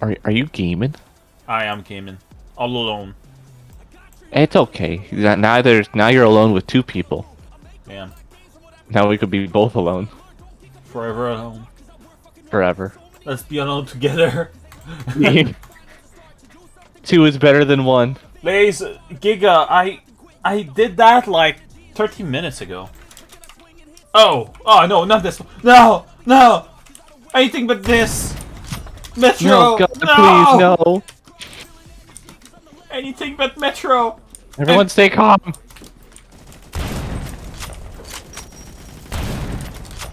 Are you gaming? I am gaming. All alone. It's okay. Now you're alone with two people. Man. Now we could be both alone Forever alone. forever. Let's be alone together. Two is better than one. Lays, Giga, I did that like 13 minutes ago. Oh no, not this one. No, no, anything but this. Metro, No, God, no! please, no. Anything but Metro. Everyone stay calm.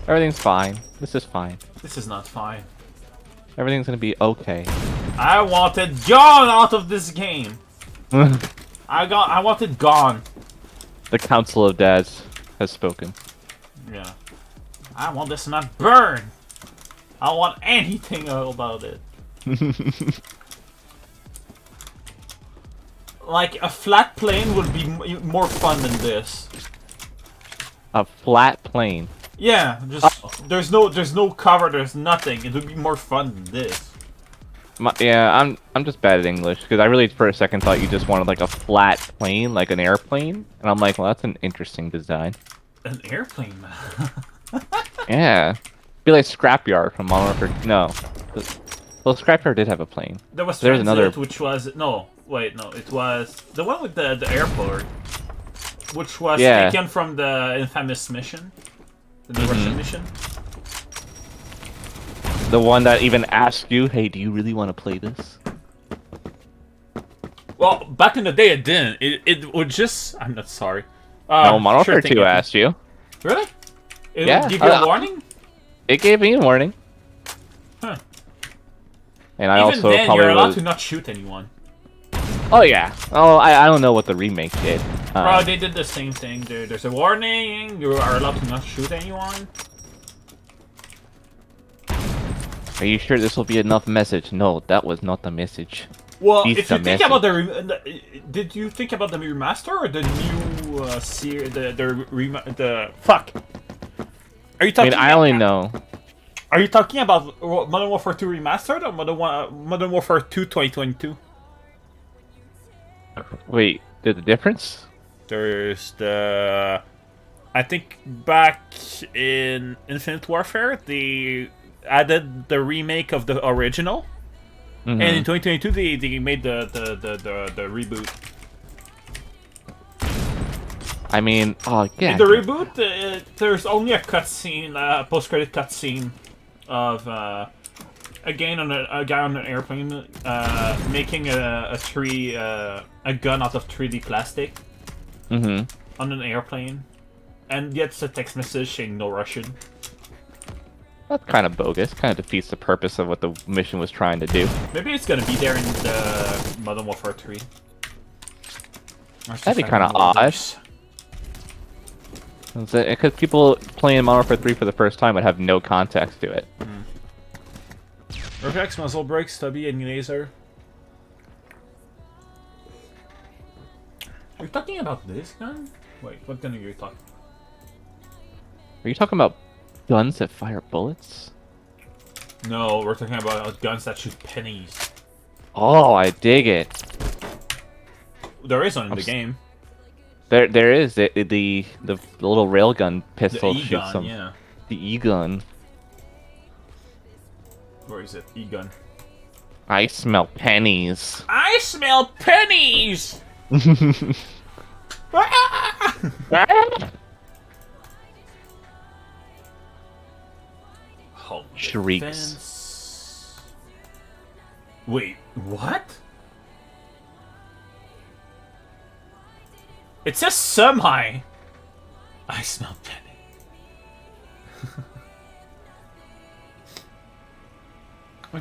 Everything's fine. This is fine. This is not fine. Everything's gonna be okay. I wanted gone out of this game. I wanted gone. The Council of Dads has spoken. Yeah. I want this map burn. I don't want anything about it. Like a flat plane would be more fun than this. A flat plane. Yeah, just there's no cover, there's nothing. It would be more fun than this. Yeah, I'm just bad at English because I really for a second thought you just wanted like a flat plane, like an airplane, and I'm like, well, that's an interesting design. An airplane, man. Yeah, be like Scrapyard from Modern Warfare. No, well, Scrapyard did have a plane. There was There's Transit, another, which was no, wait, no, it was the one with the airport, which was yeah. taken from the infamous mission, the Russian mission. The one that even asked you, hey, do you really want to play this? Well, back in the day, it didn't. It would just. I'm not sorry. No, Modern Warfare 2 asked you. Really? It Yeah. would give you a warning? It gave me a warning. Huh. And I Even also then, probably you're allowed was... to not shoot anyone. Oh, yeah. Oh, I don't know what the remake did. Bro, they did the same thing. There's a warning. You are allowed to not shoot anyone. Are you sure this will be enough message? No, that was not the message. Well, He's if you the think message. about did you think about the remaster or the new series? The fuck. Are you I talking? mean, I only know. Are you talking about Modern Warfare 2 Remastered or Modern Warfare 2 2022? Wait, there's a difference? There's the... I think back in Infinite Warfare, they added the remake of the original. Mm-hmm. And in 2022, they made the reboot. I mean, oh, yeah. In the reboot, there's only a cutscene, post-credit cutscene of a guy on an airplane making a gun out of 3D plastic on an airplane, and gets a text message saying no Russian. That's kind of bogus. Kind of defeats the purpose of what the mission was trying to do. Maybe it's gonna be there in the Modern Warfare 3. That'd be kind of odd. Because people playing Modern Warfare 3 for the first time would have no context to it. Reflex, muzzle brake, stubby, and laser. Are you talking about this gun? Wait, what gun are you talking about? Are you talking about guns that fire bullets? No, we're talking about guns that shoot pennies. Oh, I dig it. There is one in the game. There is the little railgun pistol The shoots E-gun, some. yeah. The E-gun. Where is it? E-gun. I smell pennies. I smell pennies! Home Shrieks. defense. Wait, what? It says semi. I smell penny.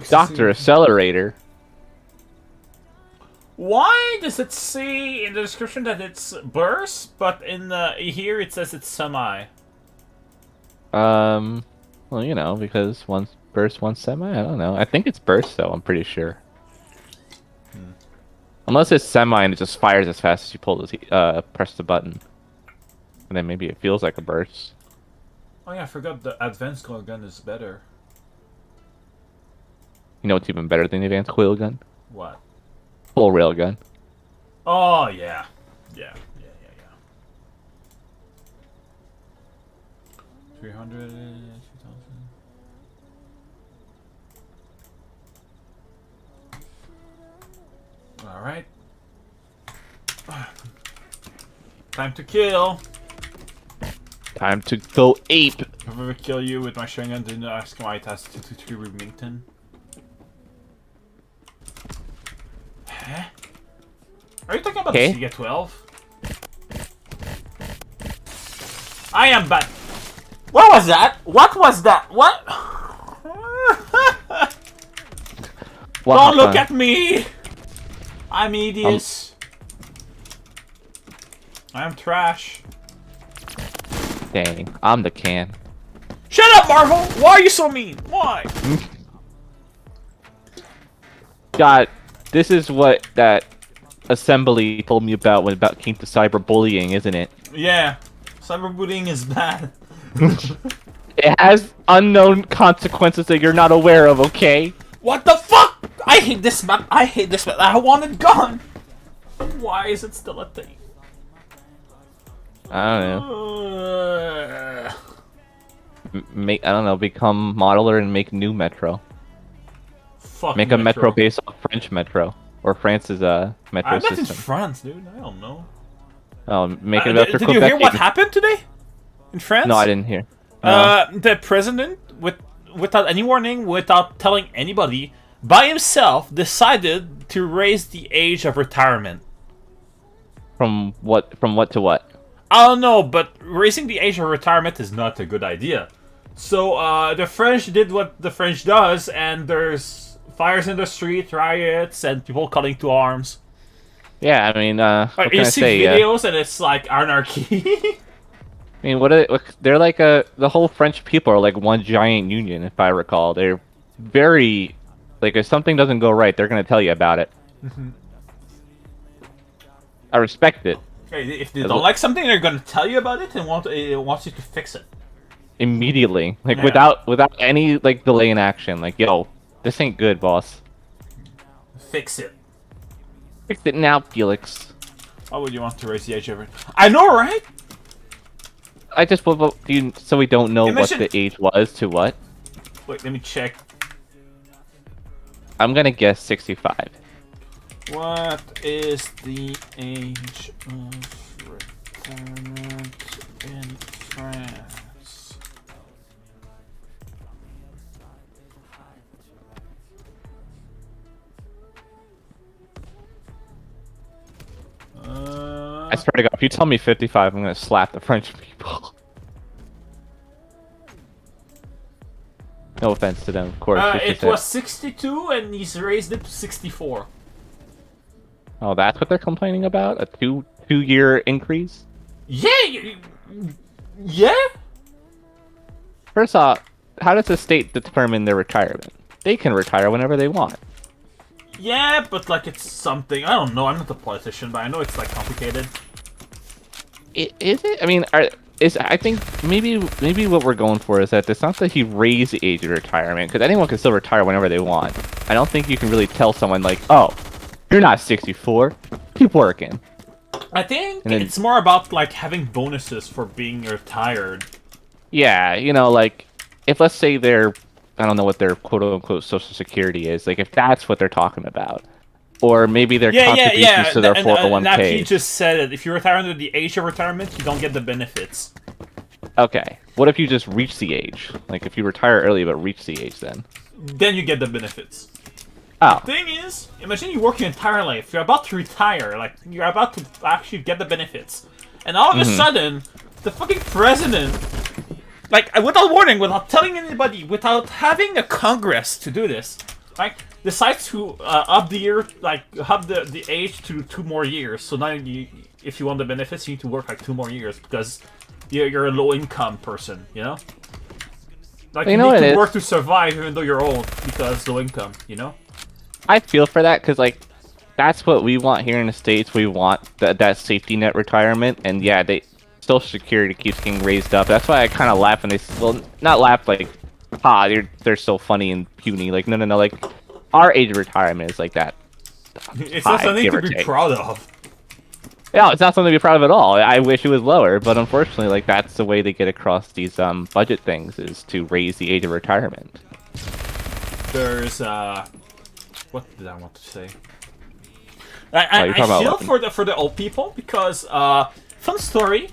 Dr. Accelerator. Why does it say in the description that it's burst, but in the here it says it's semi? Well, you know, because one's burst, one's semi. I don't know. I think it's burst, though. I'm pretty sure. Unless it's semi and it just fires as fast as you pull the press the button, and then maybe it feels like a burst. Oh yeah, I forgot the advanced gun is better. You know what's even better than the advanced coil gun? What? Full rail gun. Oh, yeah. Yeah. 300, 2000. Alright. Time to kill. Time to go ape. If I ever kill you with my string gun, then ask why it has 223 Remington. Huh? Are you talking about the Sega 12? I am bad. What was that? What was that? What? Don't look at me! I'm hideous. I'm trash. Dang, I'm the can. Shut up, Marvel! Why are you so mean? Why? God, this is what that assembly told me about when it came to cyberbullying, isn't it? Yeah, cyberbullying is bad. It has unknown consequences that you're not aware of, okay? What the fuck? I hate this map. I hate this map. I want it gone. Why is it still a thing? I don't know. I don't know. Become modeler and make new metro. Fuck make a metro based on French metro or France's metro system. I'm not in France, dude. I don't know. Oh, make it after Did you hear what happened today in France? No, I didn't hear. The president, without any warning, without telling anybody, by himself decided to raise the age of retirement. From what? From what to what? I don't know, but raising the age of retirement is not a good idea. So the French did what the French does, and there's fires in the street, riots, and people calling to arms. Yeah, I mean, what can I say? Videos, and it's like anarchy. I mean, they're like the whole French people are like one giant union, if I recall. They're very, like, if something doesn't go right, they're gonna tell you about it. I respect it. If they don't like something, they're gonna tell you about it and want you to fix it immediately, like without any like delay in action. Like, yo, this ain't good, boss. Fix it. Fix it now, Felix. Why would you want to raise the age of it? I know, right? I just so we don't know what the age was to what. Wait, let me check. I'm gonna guess 65. What is the age of retirement in France? I swear to God, if you tell me 55, I'm gonna slap the French people. No offense to them, of course. It was 62, and he's raised it to 64. Oh, that's what they're complaining about? A two-year increase? Yeah. Yeah. First off, how does the state determine their retirement? They can retire whenever they want. Yeah, but like it's something. I don't know. I'm not a politician, but I know it's like complicated. Is it? I mean, I think maybe what we're going for is that it's not that he raised the age of retirement, because anyone can still retire whenever they want. I don't think you can really tell someone like, oh, you're not 64. Keep working. I think it's more about like having bonuses for being retired. Yeah, you know, like if let's say they're, I don't know what their quote-unquote social security is, like if that's what they're talking about. Or maybe their contributions to their 401k. Now he just said it. If you retire under the age of retirement, you don't get the benefits. Okay. What if you just reach the age? Like if you retire early but reach the age then? Then you get the benefits. Oh. The thing is, imagine you work your entire life. You're about to retire. Like, you're about to actually get the benefits. And all of a sudden, the fucking president, like, without warning, without telling anybody, without having a Congress to do this, like, decides to up the year, like, up the age to 2 more years. So now, if you want the benefits, you need to work like 2 more years because you're a low-income person, you know? Like, you need to work to survive even though you're old because low income, you know? I feel for that because, like, that's what we want here in the States. We want that safety net retirement, and yeah, Social Security keeps getting raised up. That's why I kind of laugh when they, well, not laugh like, ha, they're so funny and puny. Like, no, like, our age of retirement is like that. It's not high, something give to or be take. proud of. Yeah, it's not something to be proud of at all. I wish it was lower, but unfortunately, like that's the way they get across these budget things is to raise the age of retirement. There's what did I want to say? you're I talking about feel weapons. for the old people because fun story.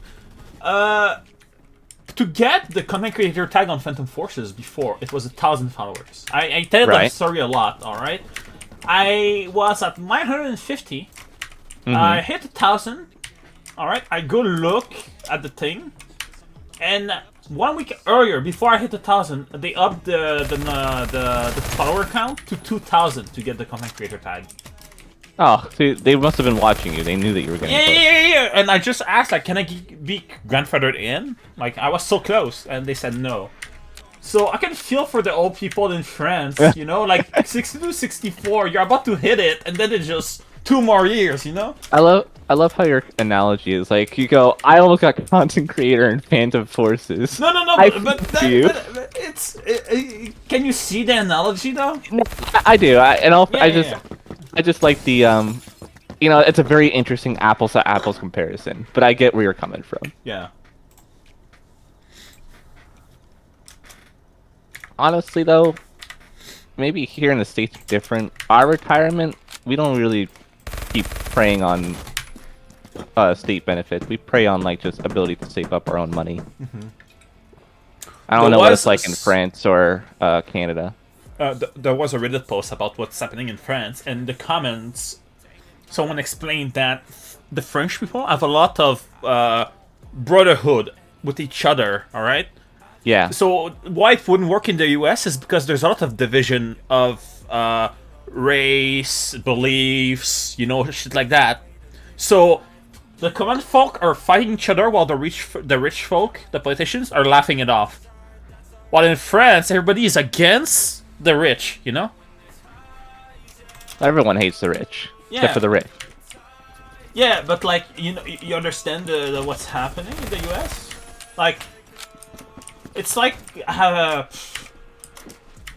To get the content creator tag on Phantom Forces before, it was 1,000 followers. I tell that Right. story a lot. All right, I was at 950. I hit 1,000. All right, I go look at the thing, and 1 week earlier, before I hit 1,000, they upped the follower count to 2,000 to get the content creator tag. Oh, see, they must have been watching you. They knew that you were getting close. Yeah. And I just asked, like, can I be grandfathered in? Like, I was so close, and they said no. So I can feel for the old people in France, you know, like 62, 64, you're about to hit it, and then it's just 2 more years, you know? I love how your analogy is like you go. I almost got content creator in Phantom Forces. No, but you. it's... can you see the analogy, though? I do. Yeah. I just like the you know, it's a very interesting apples to apples comparison. But I get where you're coming from. Yeah. Honestly, though, maybe here in the States it's different. Our retirement, we don't really keep preying on state benefits. We prey on like just ability to save up our own money. I don't know what it's like in France or Canada. There was a Reddit post about what's happening in France, and the comments, someone explained that the French people have a lot of brotherhood with each other, alright? Yeah. So why it wouldn't work in the US is because there's a lot of division of race, beliefs, you know, shit like that. So the common folk are fighting each other while the rich folk, the politicians, are laughing it off. While in France, everybody is against the rich, you know? Everyone hates the rich, Yeah. except for the rich. Yeah, but like, you know, you understand the what's happening in the US? Like, it's like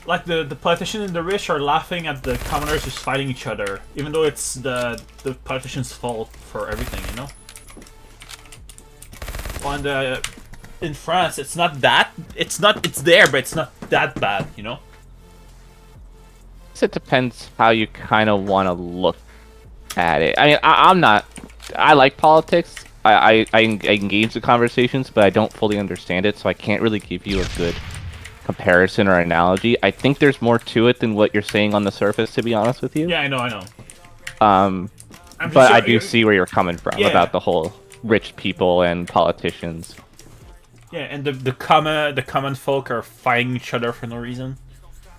like the politicians and the rich are laughing at the commoners just fighting each other, even though it's the politicians' fault for everything, you know? And in France, it's not that. It's there, but it's not that bad, you know? It depends how you kind of want to look at it. I mean, I'm not. I like politics. I engage the conversations, but I don't fully understand it, so I can't really give you a good comparison or analogy. I think there's more to it than what you're saying on the surface, to be honest with you. Yeah, I know. But I do see where you're coming from Yeah. about the whole rich people and politicians. Yeah, and the common folk are fighting each other for no reason.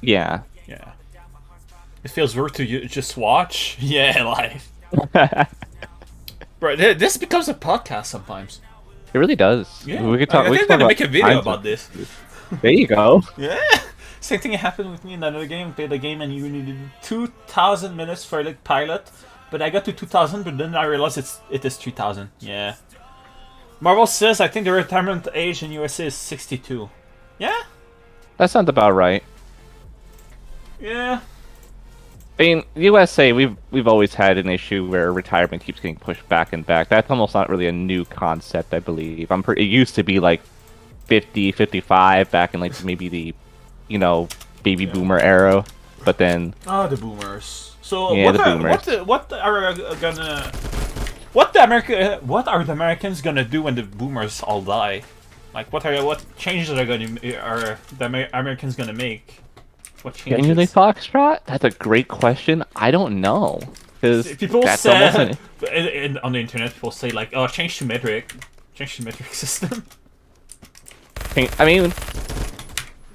Yeah. Yeah. It feels weird to just watch. Yeah, life. Bro, this becomes a podcast sometimes. It really does. Yeah. We could talk. I we think could I'm talk gonna make a video kinds about of- this. There you go. Yeah. Same thing happened with me in another game. Played the game and you needed 2,000 minutes for the pilot, but I got to 2,000, but then I realized it is 3,000. Yeah. Marvel says I think the retirement age in USA is 62. Yeah. That sounds about right. Yeah. I mean, USA, we've always had an issue where retirement keeps getting pushed back and back. That's almost not really a new concept, I believe. It used to be like 50, 55 back in like maybe the, you know, baby boomer era. But then The boomers. So Yeah, the boomers. what are the Americans gonna do when the boomers all die? Like what changes are the Americans gonna make? What changes? genuinely Foxtrot? That's a great question. I don't know. Because People that's say almost on the internet, people say like, "Oh, change to metric system." I mean,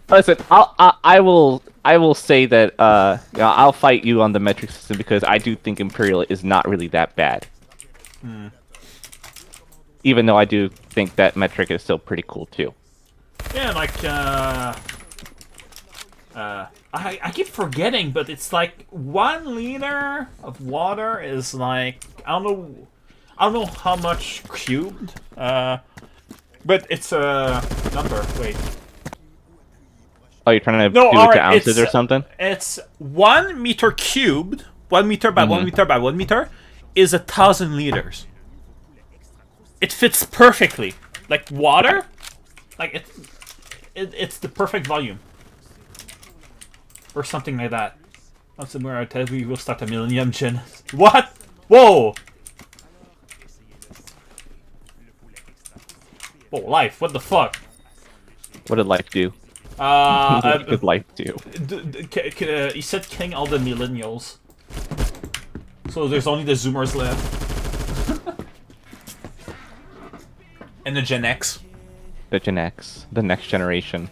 listen, I will say that you know, I'll fight you on the metric system because I do think Imperial is not really that bad. Even though I do think that metric is still pretty cool too. Yeah, like I keep forgetting, but it's like 1 liter of water is like I don't know how much cubed, but it's a number. Wait, Oh, you're trying to No, do it alright, to ounces or something? It's 1 meter cubed, 1 meter by 1 meter by 1 meter, is 1,000 liters. It fits perfectly. Like water, like it's the perfect volume. Or something like that. Once more, I tell you, we'll start a millennium gen. What? Whoa! Oh, life, what the fuck? What did life do? What did life do? He said king all the millennials. So there's only the Zoomers left. And the Gen X. The Gen X, the next generation.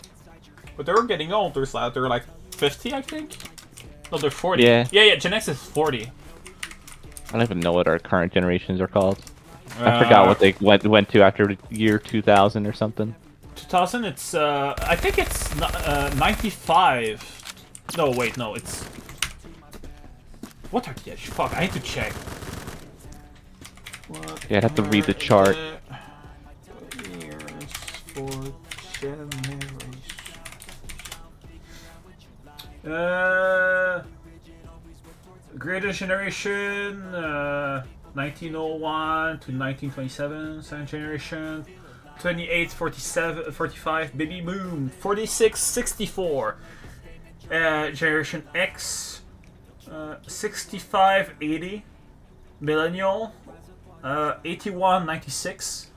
But they're getting old. They're like 50, I think? No, they're 40. Yeah. Yeah, Gen X is 40. I don't even know what our current generations are called. I forgot what they went to after year 2000 or something. 2000, it's, I think it's 95. No, wait, no, it's... What are the... Fuck, I need to check. What Yeah, I'd have to read the chart. Years for generation. Greatest generation, 1901 to 1927, second generation, 28, 47, 45, baby boom, 46, 64, generation X, 65, 80, millennial, 81, 96,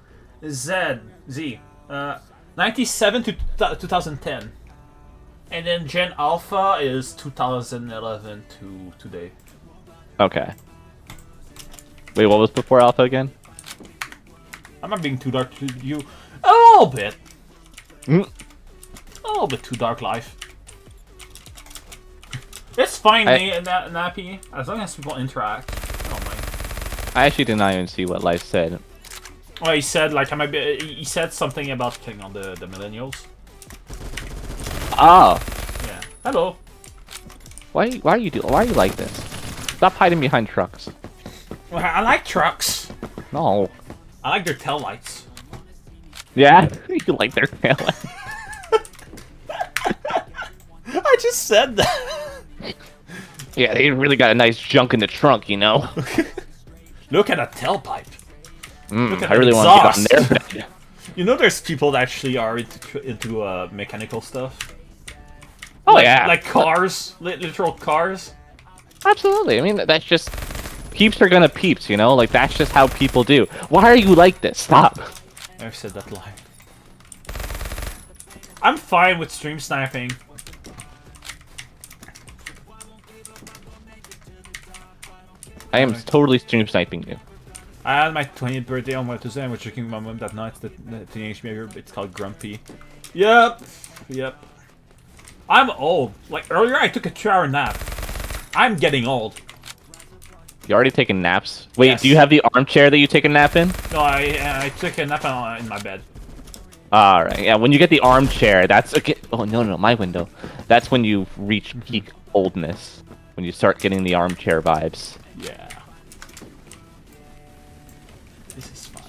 Z, 97 to 2010. And then Gen Alpha is 2011 to today. Okay. Wait, what was before Alpha again? I'm not being too dark to you. A little bit. Mm. A little bit too dark, life. It's fine, Nappy, as long as people interact. I don't mind. I actually did not even see what life said. Oh, he said like I might be. He said something about killing on the millennials. Oh. Yeah. Hello. Why are you like this? Stop hiding behind trucks. Well, I like trucks. No. I like their tail lights. Yeah, you like their tail lights. I just said that. Yeah, they really got a nice junk in the trunk, you know. Look at a tailpipe. Look at I really want to get on their bed. You know, there's people that actually are into mechanical stuff. Oh like, yeah, like cars, literal cars. Absolutely. I mean, that's just peeps are gonna peeps, you know. Like that's just how people do. Why are you like this? Stop. I've said that line. I'm fine with stream sniping. I am totally stream sniping you. I had my 20th birthday on Tuesday. I was drinking with my mom that night. The teenage behavior. It's called Grumpy. Yep. Yep. I'm old. Like earlier, I took a 2-hour nap. I'm getting old. You already taking naps? Wait, Yes. Do you have the armchair that you take a nap in? No, I took a nap in my bed. All right. Yeah. When you get the armchair, that's okay. Oh no, my window. That's when you reach peak oldness. When you start getting the armchair vibes. Yeah. This is fine.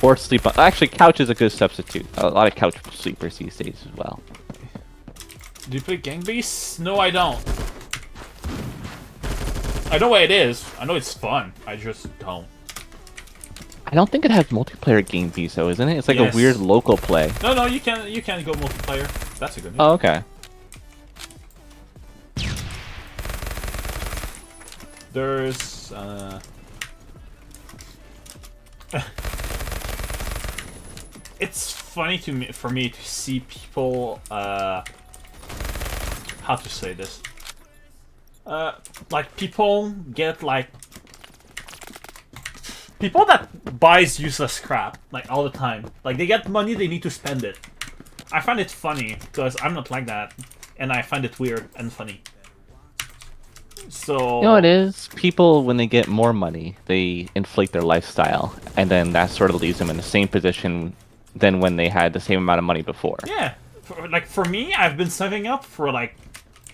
Or sleep on. Actually, couch is a good substitute. A lot of couch sleepers these days as well. Do you play Gang Beasts? No, I don't. I know what it is. I know it's fun. I just don't. I don't think it has multiplayer game piece though, isn't it? It's like Yes. a weird local play. No, you can go multiplayer. That's a good. Oh, okay. There's it's funny for me to see people how to say this. Like people get like people that buys useless crap like all the time. Like they get money, they need to spend it. I find it funny because I'm not like that, and I find it weird and funny. So You know what it is? People, when they get more money, they inflate their lifestyle, and then that sort of leaves them in the same position than when they had the same amount of money before. Yeah, for me, I've been saving up for like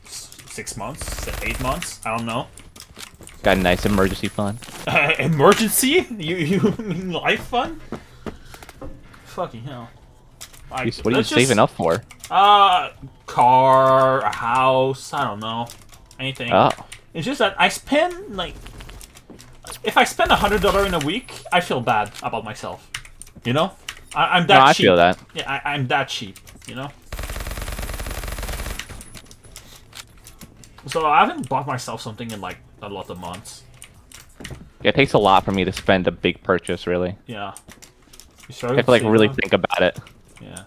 6 months, 8 months. I don't know. Got a nice emergency fund. Emergency? You mean life fund? Fucking hell. Jeez, what are you saving up for? Car, a house, I don't know. Anything. Oh. It's just that I spend, like... If I spend $100 in a week, I feel bad about myself. You know? I'm that No, I cheap. feel that. Yeah, I'm that cheap, you know? So I haven't bought myself something in, like, a lot of months. Yeah, it takes a lot for me to spend a big purchase, really. Yeah. You I have to, like, really think about it. Yeah.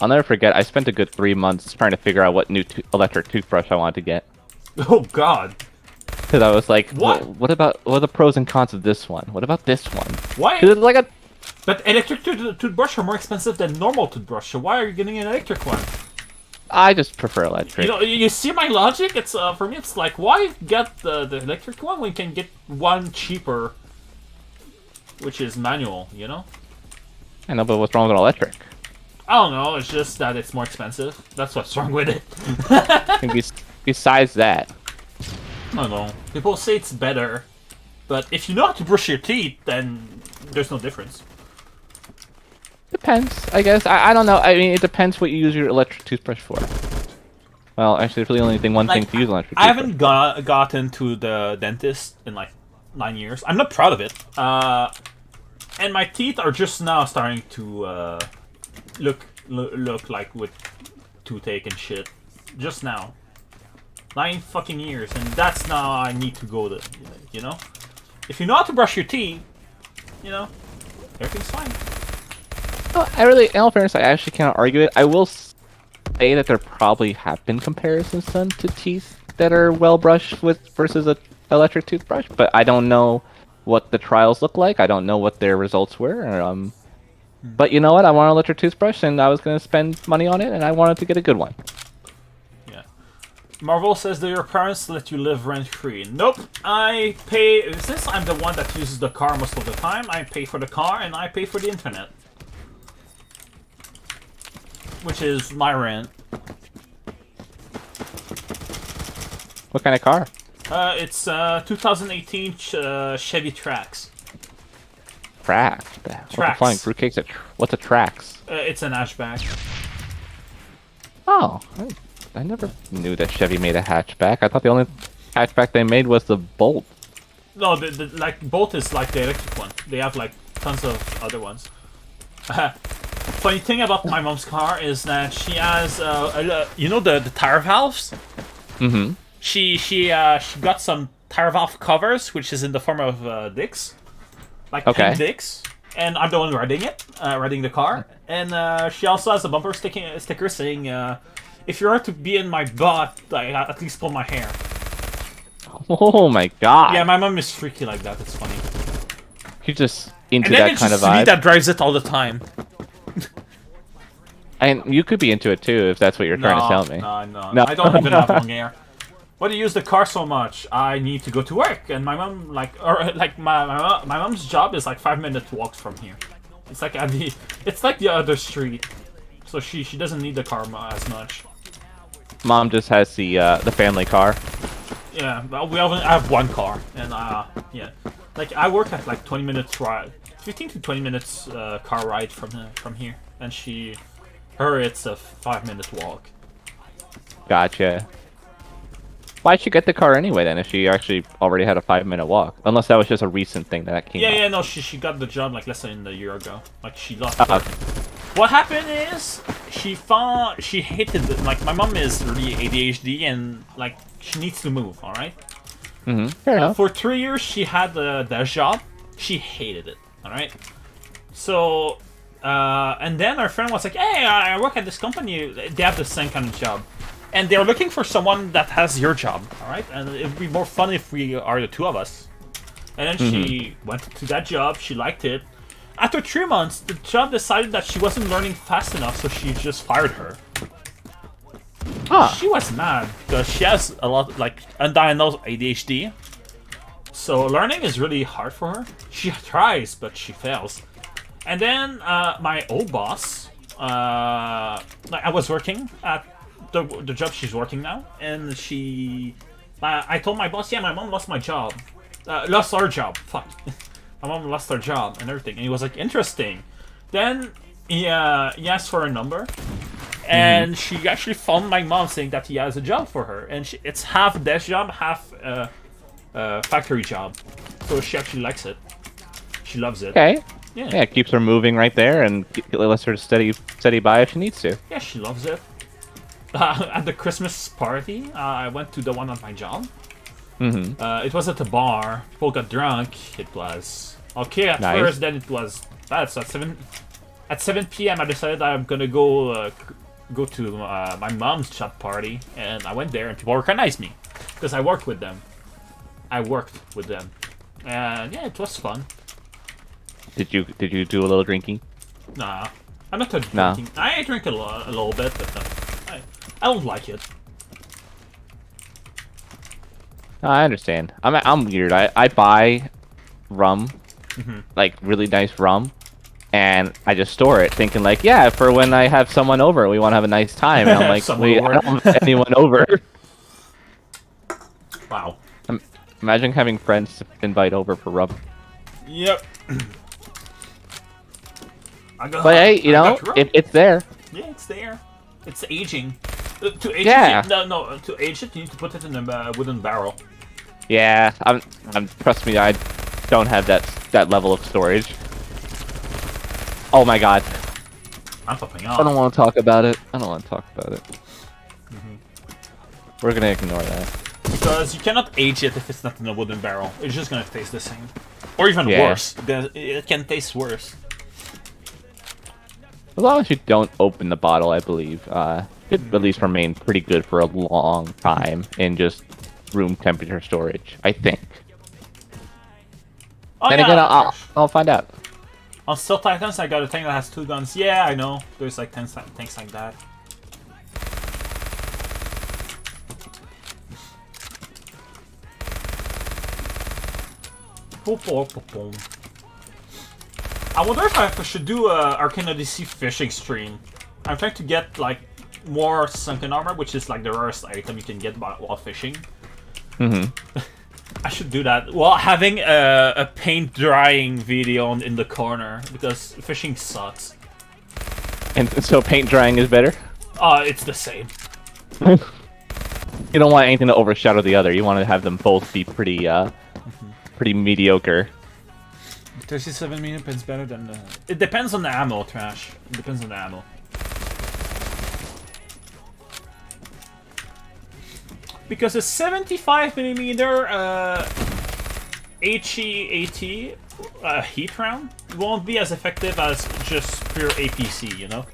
I'll never forget, I spent a good 3 months trying to figure out what new electric toothbrush I wanted to get. Oh, God. Because I was like, What? What are the pros and cons of this one? What about this one? Why? Because it's like a... But electric toothbrush are more expensive than normal toothbrush, so why are you getting an electric one? I just prefer electric. You know, you see my logic? It's for me, it's like, why get the electric one when you can get one cheaper, which is manual, you know? I know, but what's wrong with an electric? I don't know, it's just that it's more expensive. That's what's wrong with it. And besides that... I don't know. People say it's better, but if you know how to brush your teeth, then there's no difference. Depends, I guess. I don't know. I mean, it depends what you use your electric toothbrush for. Well, actually, there's really only one thing to use an electric toothbrush. I haven't gotten to the dentist in like 9 years. I'm not proud of it. And my teeth are just now starting to look like with toothache and shit. Just now. 9 fucking years, and that's now I need to go to, you know? If you know how to brush your teeth, you know, everything's fine. Well, in all fairness, I actually cannot argue it. I will say that there probably have been comparisons done to teeth that are well brushed with versus a electric toothbrush, but I don't know what the trials look like. I don't know what their results were. But you know what? I want an electric toothbrush, and I was going to spend money on it, and I wanted to get a good one. Yeah. Marvel says, do your parents let you live rent-free? Nope. I pay... Since I'm the one that uses the car most of the time, I pay for the car, and I pay for the internet. Which is my rent. What kind of car? It's 2018 Chevy Trax. Trax. What the flying fruitcake's what's a Trax? It's an hatchback. Oh, I never knew that Chevy made a hatchback. I thought the only hatchback they made was the Bolt. No, like Bolt is like the electric one. They have like tons of other ones. Funny thing about my mom's car is that she has, you know, the tire valves. Mm-hmm. She got some tire valve covers, which is in the form of dicks, like pink dicks. And I'm the one riding it, riding the car. And she also has a bumper sticker saying, "If you were to be in my butt, like, at least pull my hair." Oh my god! Yeah, my mom is freaky like that. It's funny. She's just into that kind of vibe. Me that drives it all the time. And you could be into it too, if that's what you're trying to tell me. No. I don't even have long hair. Why do you use the car so much? I need to go to work, and my mom my mom's job is like 5-minute walk from here. It's like it's like the other street, so she doesn't need the car as much. Mom just has the family car. Yeah, well, I have one car, and yeah, like I work at like 20 minutes ride, 15 to 20 minutes car ride from here, and it's a 5-minute walk. Gotcha. Why'd she get the car anyway then, if she actually already had a 5-minute walk? Unless that was just a recent thing that came up. Yeah, no, she got the job like less than a year ago. Like she lost it. What happened is she hated it. Like my mom is really ADHD and like she needs to move. All right. Mm-hmm. Fair enough. For 3 years she had that job. She hated it. All right. So and then our friend was like, "Hey, I work at this company. They have the same kind of job." And they're looking for someone that has your job, alright? And it would be more fun if we are the two of us. And then she went to that job, she liked it. After 3 months, the job decided that she wasn't learning fast enough, so she just fired her. She was mad, because she has a lot, like, undiagnosed ADHD. So learning is really hard for her. She tries, but she fails. And then, my old boss, like, I was working at the job she's working now, and I told my boss, yeah, my mom lost my job. Lost our job. Fuck. My mom lost her job and everything. And he was like, interesting. Then he asked for a number, and she actually phoned my mom saying that he has a job for her, and it's half desk job, half factory job. So she actually likes it. She loves it. Okay. Yeah. Yeah, it keeps her moving right there and lets her steady by if she needs to. Yeah, she loves it. At the Christmas party, I went to the one at my job. It was at a bar. People got drunk. It was okay at first. Then it was bad. So at 7 p.m. I decided I'm gonna go to my mom's shop party, and I went there, and people recognized me because I worked with them. And yeah, it was fun. Did you do a little drinking? Nah, I'm not drinking. I drink a little bit, but I don't like it. No, I understand. I'm weird. I buy rum, like really nice rum, and I just store it, thinking like, yeah, for when I have someone over, we want to have a nice time. And I'm like, wait, I don't have anyone over. Wow. Imagine having friends to invite over for rum. Yep. But hey, you know, it's there. Yeah, it's there. It's aging. To age Yeah. it, to age it, you need to put it in a wooden barrel. Yeah, I'm. Trust me, I don't have that level of storage. Oh my god. I'm popping I off. don't want to talk about it. We're gonna ignore that. Because you cannot age it if it's not in a wooden barrel. It's just gonna taste the same. Or even worse. It can taste worse. As long as you don't open the bottle, I believe, it at least remain pretty good for a long time in just room temperature storage, I think. Oh, Then yeah, again, I'll find out. On Steel Titans, I got a tank that has 2 guns. Yeah, I know. There's like tanks like that. I wonder if I should do a Arcane Odyssey fishing stream. I'm trying to get like more sunken armor, which is like the rarest item you can get while fishing. I should do that while having a paint drying video in the corner, because fishing sucks. And so paint drying is better? It's the same. You don't want anything to overshadow the other. You want to have them both be pretty, pretty mediocre. 37 pins better than it depends on the ammo, Trash. It depends on the ammo. Because a 75mm HE-AT heat round won't be as effective as just pure APC, you know?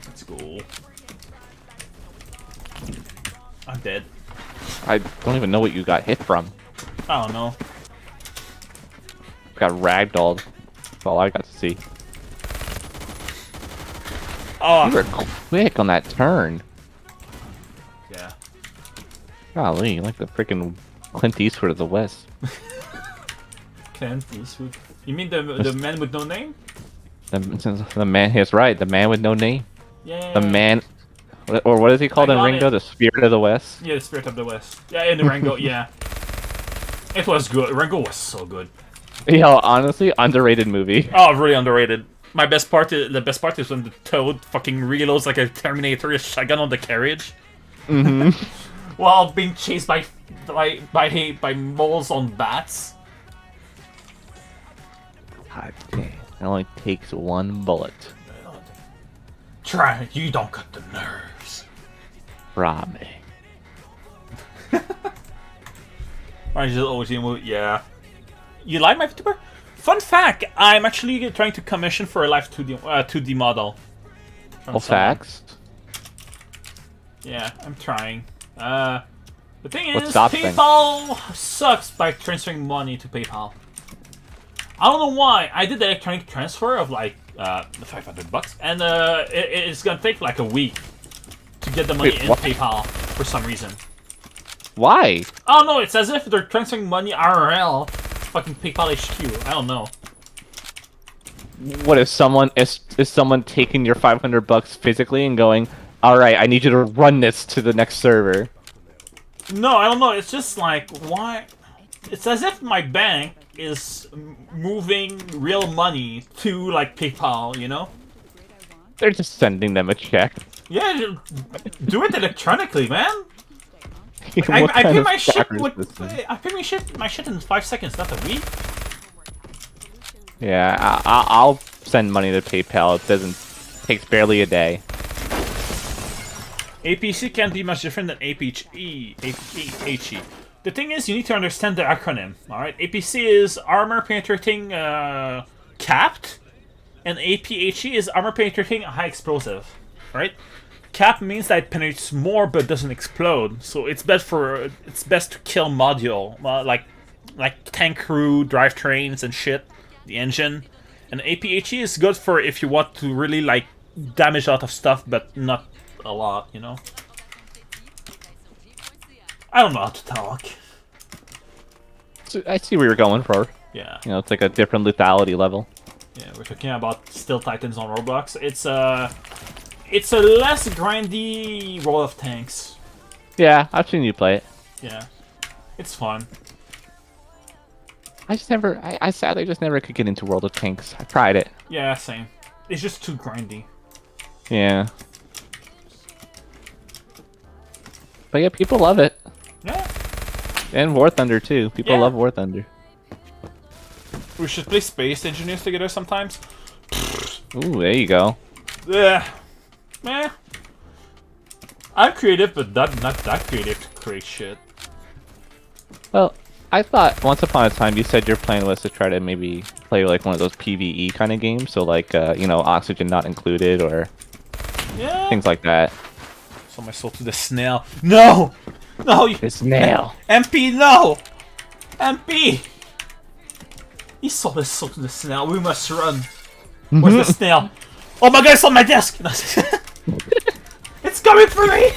Let's go. I'm dead. I don't even know what you got hit from. I don't know. Got ragdolled. That's all I got to see. Oh, You were quick on that turn. yeah. Golly, like the freaking Clint Eastwood of the West. Clint Eastwood. You mean the man with no name? The man, he's right. The man with no name. Yeah. The man, or what is he called in Ringo? The Spirit of the West. Yeah, the Spirit of the West. Yeah, in the Rango, yeah. It was good. Rango was so good. Yo, honestly, underrated movie. Oh, really underrated. The best part is when the Toad fucking reloads like a Terminator shotgun on the carriage. While being chased by moles on bats. God damn. It only takes one bullet. Try, you don't got the nerves. Rob me. Yeah. You like my VTuber? Fun fact, I'm actually trying to commission for a live 2D model. Well, facts. Yeah, I'm trying. The thing is, stops PayPal sucks by transferring money to PayPal. I don't know why. I did the electronic transfer of like $500, and it's gonna take like a week to get the money in PayPal for some reason. Why? Oh no, it's as if they're transferring money IRL, fucking PayPal HQ. I don't know. What if someone is someone taking your $500 physically and going, all right, I need you to run this to the next server? No, I don't know. It's just like, why? it's as if my bank is moving real money to like PayPal, you know? They're just sending them a check. Yeah, do it electronically, man. Like, What I kind pay of my shit. scammer is this thing? I pay my shit in 5 seconds, not a week. Yeah, I'll send money to PayPal. It doesn't takes barely a day. APC can't be much different than APHE. APHE. The thing is, you need to understand the acronym. All right, APC is armor penetrating capped, and APHE is armor penetrating high explosive. Right? Cap means that it penetrates more but doesn't explode. So it's best to kill module, like tank crew, drivetrains and shit, the engine. And APHE is good for if you want to really like damage a lot of stuff, but not a lot, you know. I don't know how to talk. So I see where you're going for. Yeah. You know, it's like a different lethality level. Yeah, we're talking about Steel Titans on Roblox. It's a less grindy World of Tanks. Yeah, I've seen you play it. Yeah, it's fun. I sadly just never could get into World of Tanks. I tried it. Yeah, same. It's just too grindy. Yeah. But yeah, people love it. Yeah. And War Thunder too. People Yeah. love War Thunder. We should play Space Engineers together sometimes. Ooh, there you go. Yeah. Meh. I'm creative, but not that creative to create shit. Well, I thought once upon a time you said your plan was to try to maybe play like one of those PvE kind of games, so like you know, oxygen not included or Yeah. things like that. Sold my soul to the snail. No! No, you... The snail. MP, no! MP! He sold his soul to the snail. We must run. Where's the snail? Oh my god, it's on my desk! It's coming for me!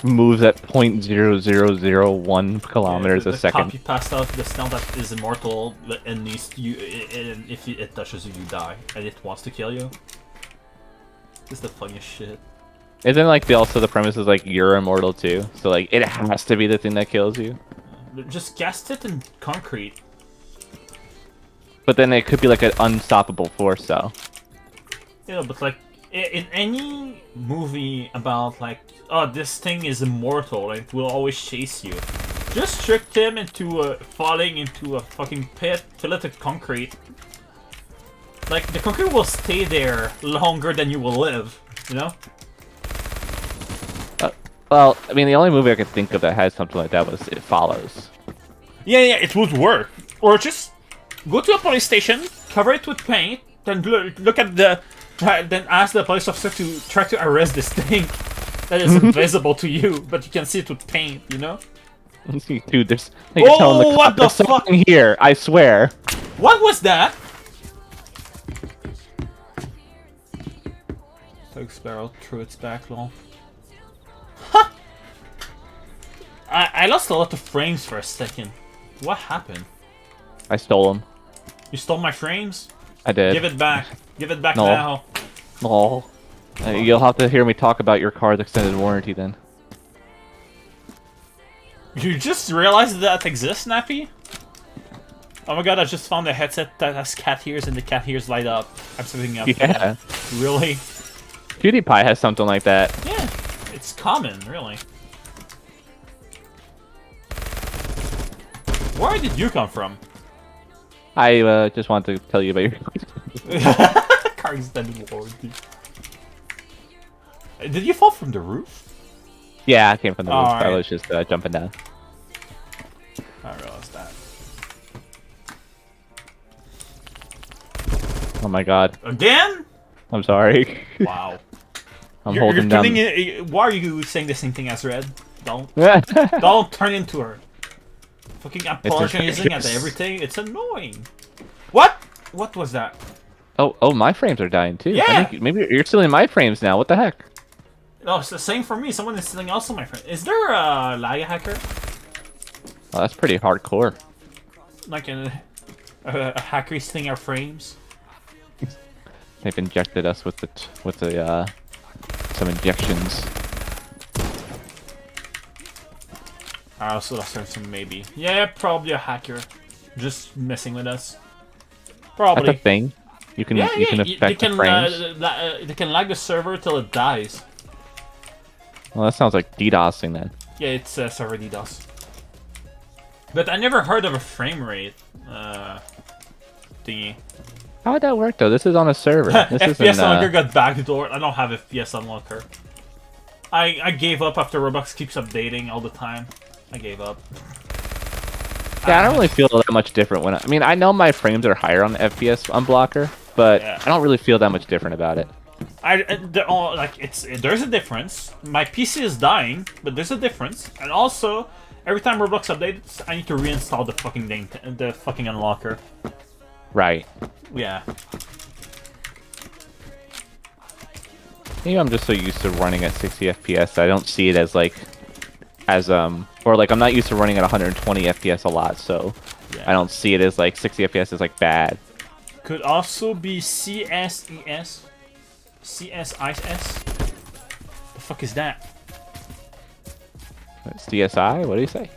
Moves at 0.0001 kilometers the a second. Copy passed out the snail that is immortal and needs you. And if it touches you, you die. And it wants to kill you. This is the funniest shit. Isn't like also the premise is like you're immortal too, so like it has to be the thing that kills you. Just cast it in concrete. But then it could be like an unstoppable force, though. Yeah, but like in any movie about like, oh, this thing is immortal and it will always chase you, just trick him into falling into a fucking pit, fill it with concrete. Like the concrete will stay there longer than you will live, you know? Well, I mean, the only movie I could think of that had something like that was It Follows. Yeah, it would work. Or just go to a police station, cover it with paint, then look at the, then ask the police officer to try to arrest this thing that is invisible to you, but you can see it with paint, you know? Dude, there's. Oh, what the fuck? Something here, I swear. What was that? Tug Sparrow threw its back long. Huh! I lost a lot of frames for a second. What happened? I stole them. You stole my frames? I did. Give it back. Give it back No. now. Oh. You'll have to hear me talk about your car's extended warranty then. You just realized that exists, Nappy? Oh my god, I just found a headset that has cat ears and the cat ears light up. I'm setting up. Yeah. Really? PewDiePie has something like that. Yeah. It's common, really. Where did you come from? I just wanted to tell you about your Car extended warranty. Did you fall from the roof? Yeah, I came from the roof. Alright. I was just jumping down. I realized that. Oh my god. Again? I'm sorry. Wow. I'm holding down. Why are you saying the same thing as Red? Don't. It's Don't turn into her. Fucking apologizing at infectious. everything. It's annoying. What? What was that? Oh, my frames are dying too. Yeah. I think maybe you're stealing my frames now. What the heck? No, it's the same for me. Someone is stealing also my friend. Is there a lag hacker? Well, that's pretty hardcore. Like a hacker stealing our frames? They've injected us with the some injections. I also assume maybe. Yeah, probably a hacker, just messing with us. Probably. That's a thing. You can Yeah, you can they affect the can frames. they can lag the server till it dies. Well, that sounds like DDoSing then. Yeah, it's server DDoS. But I never heard of a frame rate thingy. How would that work though? This is on a server. This FPS isn't. Unlocker got backdoored. I don't have FPS Unlocker. I gave up after Roblox keeps updating all the time. I gave up. Yeah, I don't really feel that much different when I mean, I know my frames are higher on the FPS unblocker, but Yeah. I don't really feel that much different about it. They're all, like there's a difference. My PC is dying, but there's a difference. And also, every time Roblox updates, I need to reinstall the fucking thing, the fucking unlocker. Right. Yeah. Maybe I'm just so used to running at 60 FPS, I don't see it as like, or like I'm not used to running at 120 FPS a lot, so Yeah. I don't see it as like 60 FPS is like bad. Could also be CSES. CSIS? The fuck is that? It's DSI? What do you say?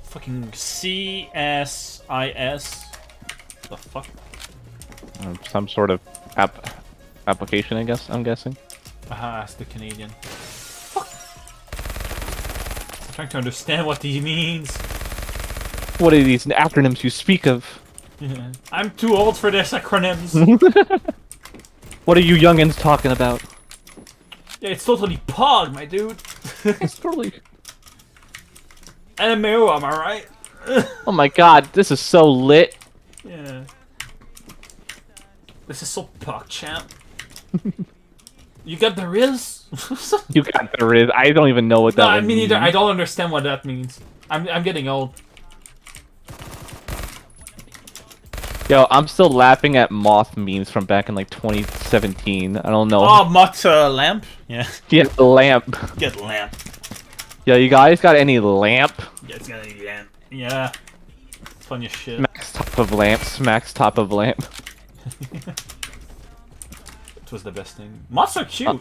Fucking CSIS. The fuck? Some sort of application, I guess. I'm guessing. Aha, it's the Canadian. Fuck. I'm trying to understand what he means. What are these acronyms you speak of? I'm too old for this acronyms. What are you youngins talking about? Yeah, it's totally POG, my dude. It's totally. LMAO, am I right? Oh my god, this is so lit. Yeah. This is so POG, champ. You got the Riz? You got the riz. I don't even know what that No, would me neither. mean. I don't understand what that means. I'm getting old. Yo, I'm still laughing at moth memes from back in like 2017. I don't know. Oh, Mutt lamp? Yeah. Yeah, the lamp. Get lamp. Yo, you guys got any lamp? Yeah, it's gonna be lamp. Yeah. Funny as shit. Smacks top of lamp. Smacks top of lamp. It was the best thing. Mutts are cute.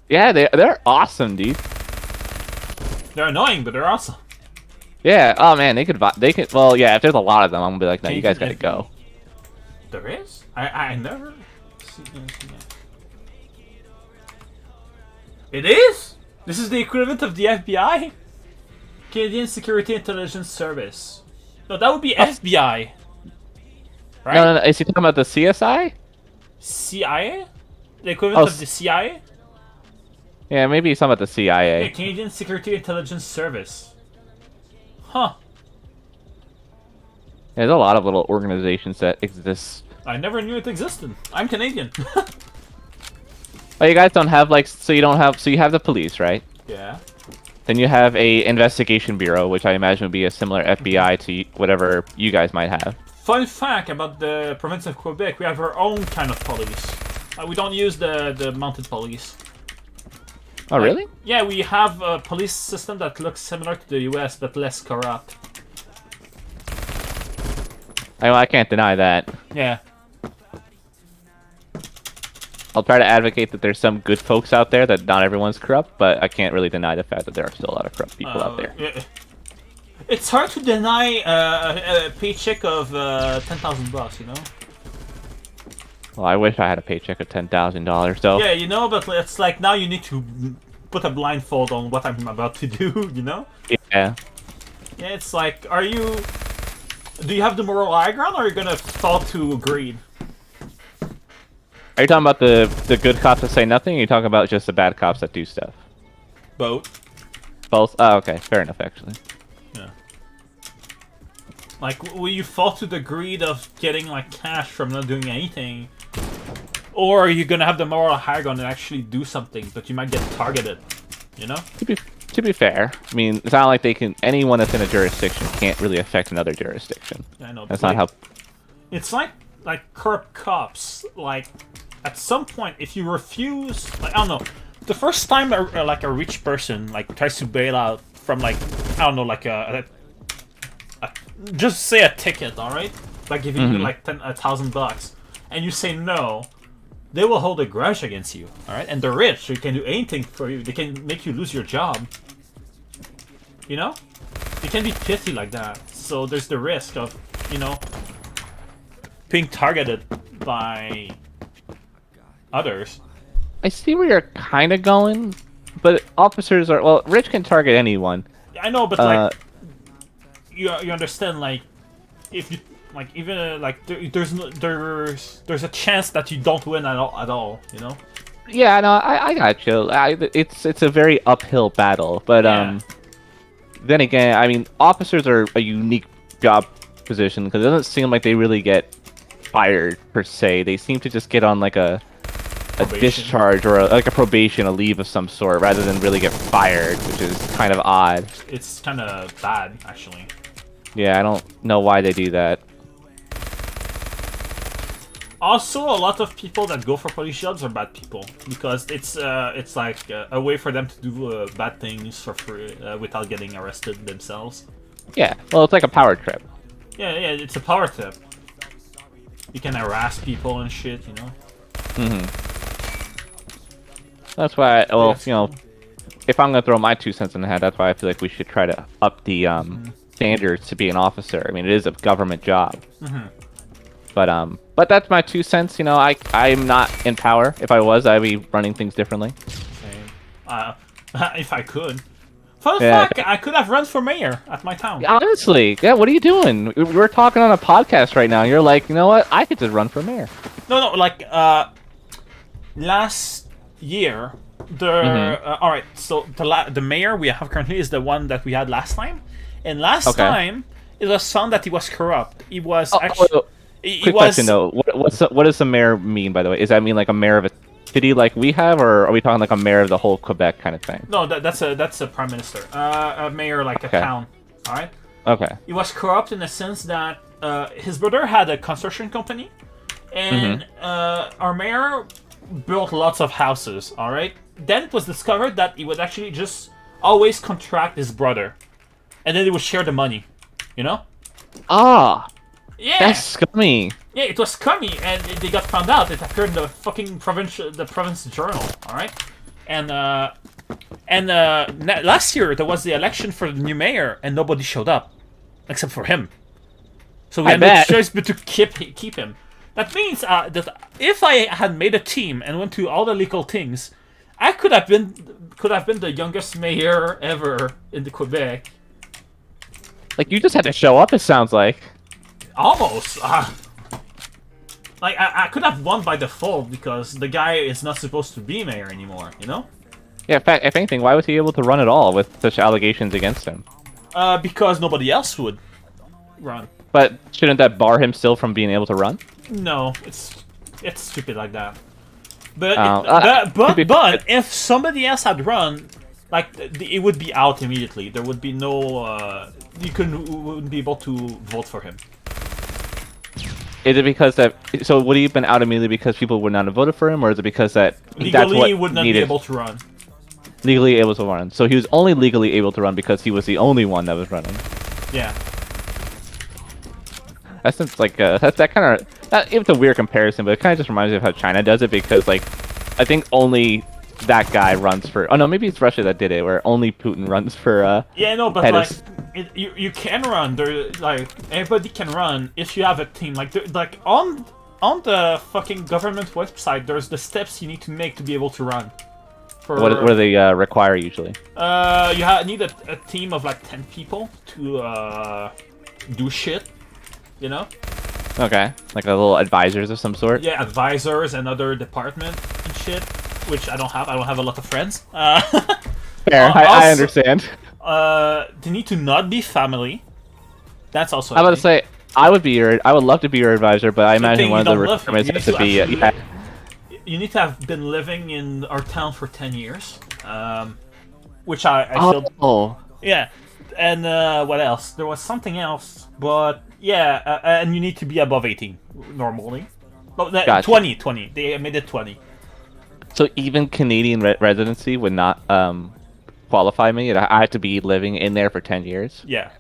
Yeah, they're awesome, dude. They're annoying, but they're awesome. Yeah. Oh man, they could. Well, yeah. If there's a lot of them, I'm gonna be like, no, you guys gotta go. There is? I never see anything yet. It is? This is the equivalent of the FBI? Canadian Security Intelligence Service. No, that would be FBI. Right? No. Is he talking about the CSI? CIA? The equivalent Oh, of the CIA? Yeah, maybe he's talking about the Yeah, CIA. Canadian Security Intelligence Service. Huh. There's a lot of little organizations that exist. I never knew it existed. I'm Canadian. Oh, you guys don't have like, so you have the police, right? Yeah. Then you have a investigation bureau, which I imagine would be a similar FBI to whatever you guys might have. Fun fact about the province of Quebec, we have our own kind of police. We don't use the mounted police. Oh, really? Yeah, we have a police system that looks similar to the US, but less corrupt. I can't deny that. Yeah. I'll try to advocate that there's some good folks out there, that not everyone's corrupt, but I can't really deny the fact that there are still a lot of corrupt people out there. Yeah. It's hard to deny a paycheck of $10,000, you know? Well, I wish I had a paycheck of $10,000, though. Yeah, you know, but it's like now you need to put a blindfold on what I'm about to do, you know? Yeah. Yeah, it's like, do you have the moral high ground, or are you gonna fall to greed? Are you talking about the good cops that say nothing, or are you talking about just the bad cops that do stuff? Both. Both? Oh, okay. Fair enough, actually. Yeah. Like, will you fall to the greed of getting, like, cash from not doing anything? Or are you gonna have the moral high ground and actually do something, but you might get targeted, you know? To be fair, I mean, it's not like anyone that's in a jurisdiction can't really affect another jurisdiction. I know. That's not how... It's like corrupt cops. Like, at some point, if you refuse, like, I don't know, the first time a rich person like tries to bail out from, like, I don't know, like just say a ticket, all right, like giving you like $1,000, and you say no, they will hold a grudge against you, all right, and they're rich, so you can do anything for you. They can make you lose your job, you know. It can be pithy like that. So there's the risk of, you know, being targeted by others. I see where you're kind of going, but officers are well. Rich can target anyone. I know, but like, you understand, like, if you like even like there's a chance that you don't win at all. You know. Yeah, no, I got you. It's a very uphill battle, but Yeah. then again, I mean, officers are a unique job position because it doesn't seem like they really get fired per se. They seem to just get on like a Probation. discharge or like a probation, a leave of some sort, rather than really get fired, which is kind of odd. It's kind of bad, actually. Yeah, I don't know why they do that. Also, a lot of people that go for police jobs are bad people because it's like a way for them to do bad things for free without getting arrested themselves. Yeah, well, it's like a power trip. Yeah, it's a power tip. You can harass people and shit, you know. That's why, well, Yeah. you know, if I'm gonna throw my 2 cents in the hat, that's why I feel like we should try to up the standards to be an officer. I mean, it is a government job. But that's my 2 cents. You know, I'm not in power. If I was, I'd be running things differently. Same. If I could. Fun Yeah. fact, I could have run for mayor at my town. Honestly, yeah. What are you doing? We're talking on a podcast right now. You're like, you know what? I could just run for mayor. No, like, last year, all right, so the mayor we have currently is the one that we had last time. And last time, it was found that he was corrupt. He was actually... Quick question though, what does a mayor mean, by the way? Does that mean like a mayor of a city like we have, or are we talking like a mayor of the whole Quebec kind of thing? No, that's a prime minister. A mayor like a town. All right. Okay. He was corrupt in the sense that his brother had a construction company, and our mayor built lots of houses. All right. Then it was discovered that he would actually just always contract his brother, and then they would share the money. You know. Ah. Yeah. That's scummy. Yeah, it was scummy, and they got found out. It appeared in the fucking province journal. All right, and last year there was the election for the new mayor, and nobody showed up, except for him. So we had no choice but to keep him. That means that if I had made a team and went to all the legal things, I could have been the youngest mayor ever in the Quebec. Like you just had to show up. It sounds like. Almost. Like, I could have won by default because the guy is not supposed to be mayor anymore, you know? Yeah, in fact, if anything, why was he able to run at all with such allegations against him? Because nobody else would run. But shouldn't that bar him still from being able to run? No, it's stupid like that. But but if somebody else had run, like, it would be out immediately. There would be no... you wouldn't be able to vote for him. Is it because that? So would he have been out immediately because people would not have voted for him, or is it because that legally that's what he would not be able to run? Legally able to run. So he was only legally able to run because he was the only one that was running. Yeah. That's like that kind of it's a weird comparison, but it kind of just reminds me of how China does it because like I think only that guy runs for. Oh no, maybe it's Russia that did it, where only Putin runs for. Yeah, no, but like. You can run. There, like everybody can run if you have a team. Like on the fucking government website, there's the steps you need to make to be able to run. What do they require usually? You need a team of like 10 people to do shit. You know? Okay, like a little advisors of some sort. Yeah, advisors and other department and shit, which I don't have. I don't have a lot of friends. Fair, I understand. They need to not be family. That's also. I was about to say I would love to be your advisor, but I imagine one of the requirements has to be. You need to have been living in our town for 10 years, which I feel. Oh. Yeah, and what else? There was something else, but yeah, and you need to be above 18 normally. Oh, Gotcha. 20. They made it 20. So even Canadian residency would not qualify me. I have to be living in there for 10 years. Yeah.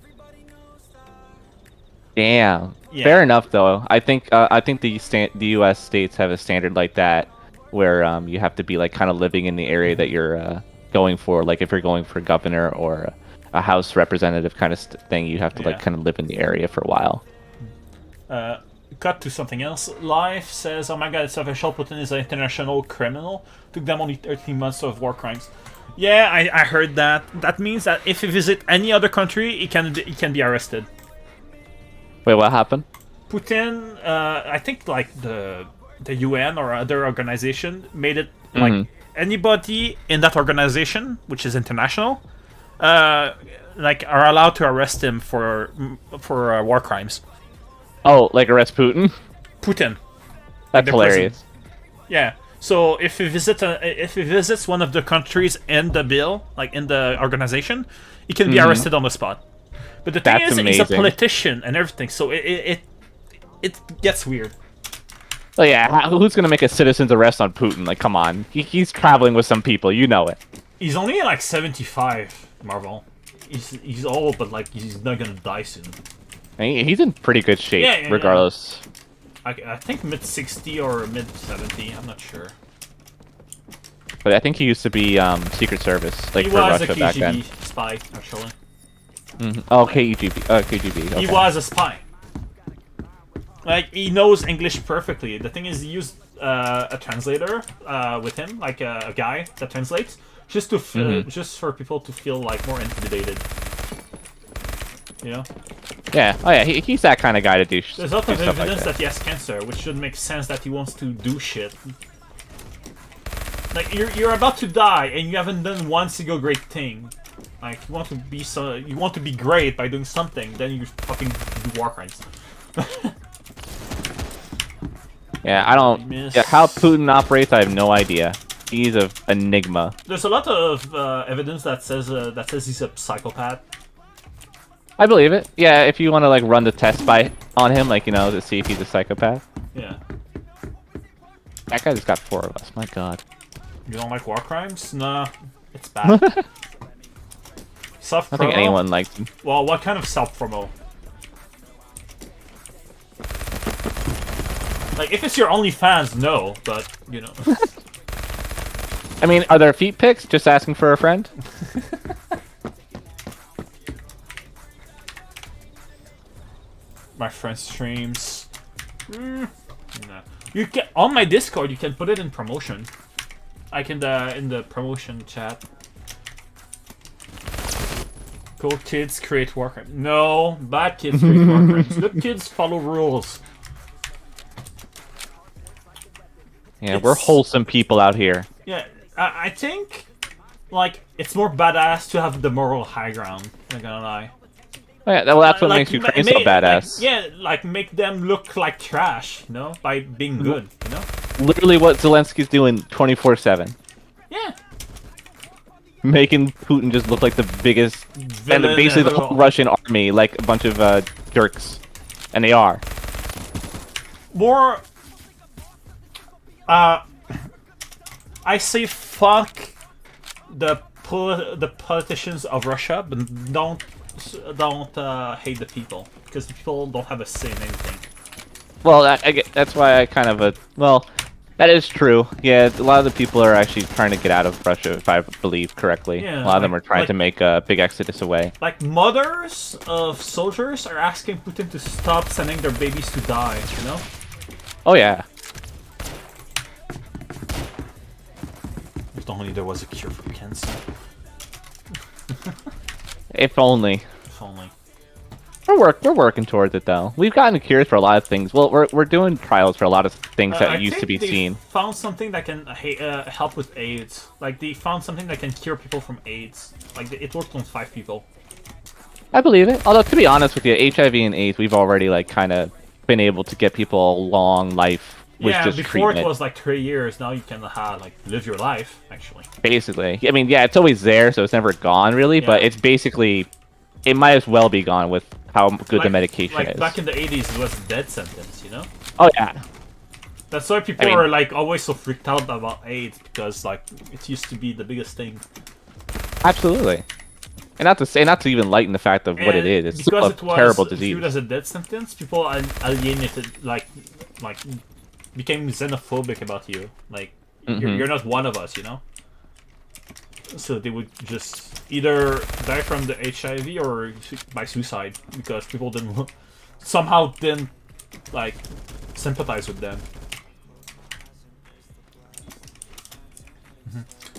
Damn. Yeah. Fair enough, though. I think the U.S. states have a standard like that, where you have to be like kind of living in the area that you're going for. Like if you're going for governor or a House representative kind of thing. You have to like kind of live in the area for a while. Cut to something else. Life says, "Oh my God, it's official. Putin is an international criminal. Took them only 13 months of war crimes." Yeah, I heard that. That means that if he visit any other country, he can be arrested. Wait, what happened? Putin, I think like the UN or other organization made it like anybody in that organization, which is international, like are allowed to arrest him for war crimes. Oh, like arrest Putin? Putin. That's hilarious. Yeah. So if he visits one of the countries in the bill, like in the organization, he can be arrested on the spot. But the thing is, he's a politician and everything, so it gets weird. Oh yeah, who's gonna make a citizen's arrest on Putin? Like, come on, he's traveling with some people, you know it. He's only like 75, Marvel. He's old, but like he's not gonna die soon. He's in pretty good shape, regardless. I think mid-60 or mid-70, I'm not sure. But I think he used to be Secret Service, like for Russia back then. He was a KGB spy, actually. Oh, KGB. KGB. Okay. He was a spy. Like, he knows English perfectly. The thing is, he used a translator with him, like a guy that translates, just to just for people to feel like more intimidated. You know? Yeah. Oh yeah. He's that kind of guy to do. There's a lot of evidence that he has cancer, which should make sense that he wants to do shit. Like you're about to die and you haven't done one single great thing. Like you want to be great by doing something, then you fucking do war crimes. Yeah, I don't. Yeah, how Putin operates, I have no idea. He's an enigma. There's a lot of evidence that says he's a psychopath. I believe it. Yeah, if you want to like run the test on him, like to see if he's a psychopath. Yeah. That guy just got 4 of us. My God. You don't like war crimes? Nah, it's bad. Self-promo? I don't think anyone likes him. Well, what kind of self-promo? Like, if it's your OnlyFans, no, but, I mean, are there feet pics? Just asking for a friend? My friend streams. No. You can on my Discord. You can put it in promotion. I can in the promotion chat. Cool kids create war crimes. No, bad kids create war crimes. Good kids follow rules. Yeah, we're wholesome people out here. Yeah, I think like it's more badass to have the moral high ground. I'm not gonna lie. Oh, yeah, well, that's what makes Ukraine so badass. Like make them look like trash, by being good, Literally what Zelensky's doing 24/7. Yeah. Making Putin just look like the biggest, and basically the whole Russian army, like a bunch of jerks. And they are. More... I say fuck the politicians of Russia, but don't hate the people, because the people don't have a say in anything. Well, that's why I kind of well, that is true. Yeah, a lot of the people are actually trying to get out of Russia, if I believe correctly. Yeah, a lot of them are trying to make a big exodus away. Like mothers of soldiers are asking Putin to stop sending their babies to die. Oh yeah. If only there was a cure for cancer. If only. If only. We're working towards it though. We've gotten cures for a lot of things. Well, we're doing trials for a lot of things that used to be seen. Found something that can help with AIDS. Like they found something that can cure people from AIDS. Like it worked on 5 people. I believe it. Although to be honest with you, HIV and AIDS, we've already like kind of been able to get people a long life with just before treatment. It was like 3 years. Now you can live your life actually. Basically, I mean, yeah, it's always there, so it's never gone really. But it's basically, it might as well be gone with how good the medication is. Back in the 80s, it was a death sentence, Oh yeah. That's why people are like always so freaked out about AIDS, because like it used to be the biggest thing. Absolutely. And not to even lighten the fact of what it is. It's still a terrible disease. Viewed as a death sentence, people alienated, like became xenophobic about you. Like you're not one of us, So they would just either die from the HIV or by suicide because people somehow didn't like sympathize with them.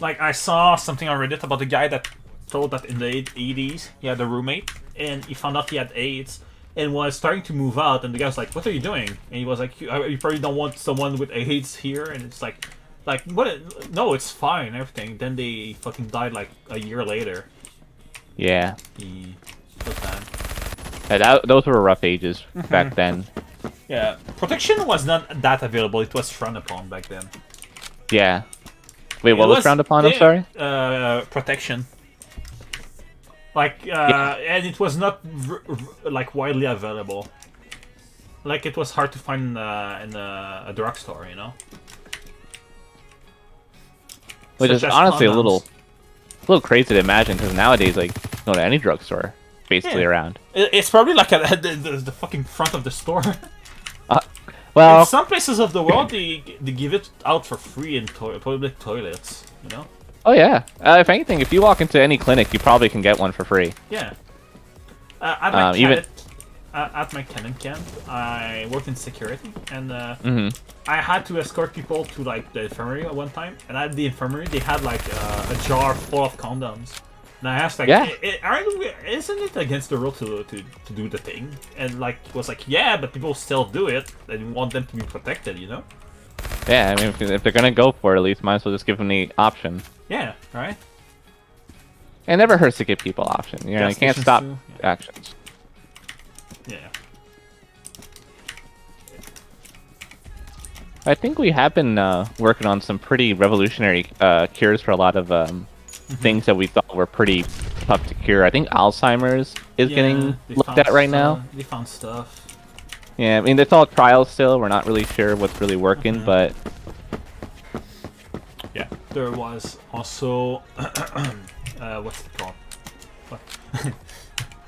Like I saw something on Reddit about a guy that told that in the 80s he had a roommate and he found out he had AIDS and was starting to move out, and the guy was like, "What are you doing?" And he was like, "You probably don't want someone with AIDS here." And it's like what? No, it's fine, everything. Then they fucking died like a year later. Yeah. So bad. Yeah, those were rough ages back then. Yeah, protection was not that available. It was frowned upon back then. Yeah. Wait, what was frowned upon? I'm sorry. Protection. Like, and it was not like widely available. Like, it was hard to find in a drugstore, you know. Which is honestly a little crazy to imagine, because nowadays, like, you go to any drugstore, basically around. It's probably like at the fucking front of the store. Well, in some places of the world, they give it out for free in public toilets, you know. Oh yeah. If anything, if you walk into any clinic, you probably can get one for free. Yeah. At my canon camp, I worked in security, and I had to escort people to like the infirmary at one time. And at the infirmary, they had like a jar full of condoms. And I asked, like, isn't it against the rule to do the thing? And like, it was like, yeah, but people still do it. They want them to be protected, you know? Yeah, I mean, if they're gonna go for it, at least might as well just give them the option. Yeah, right. It never hurts to give people options. You know, you can't stop actions. Yeah. I think we have been working on some pretty revolutionary cures for a lot of things that we thought were pretty tough to cure. I think Alzheimer's is getting looked at right now. They found stuff. Yeah, I mean, it's all trials still. We're not really sure what's really working, but... Yeah, there was also... what's it called? What?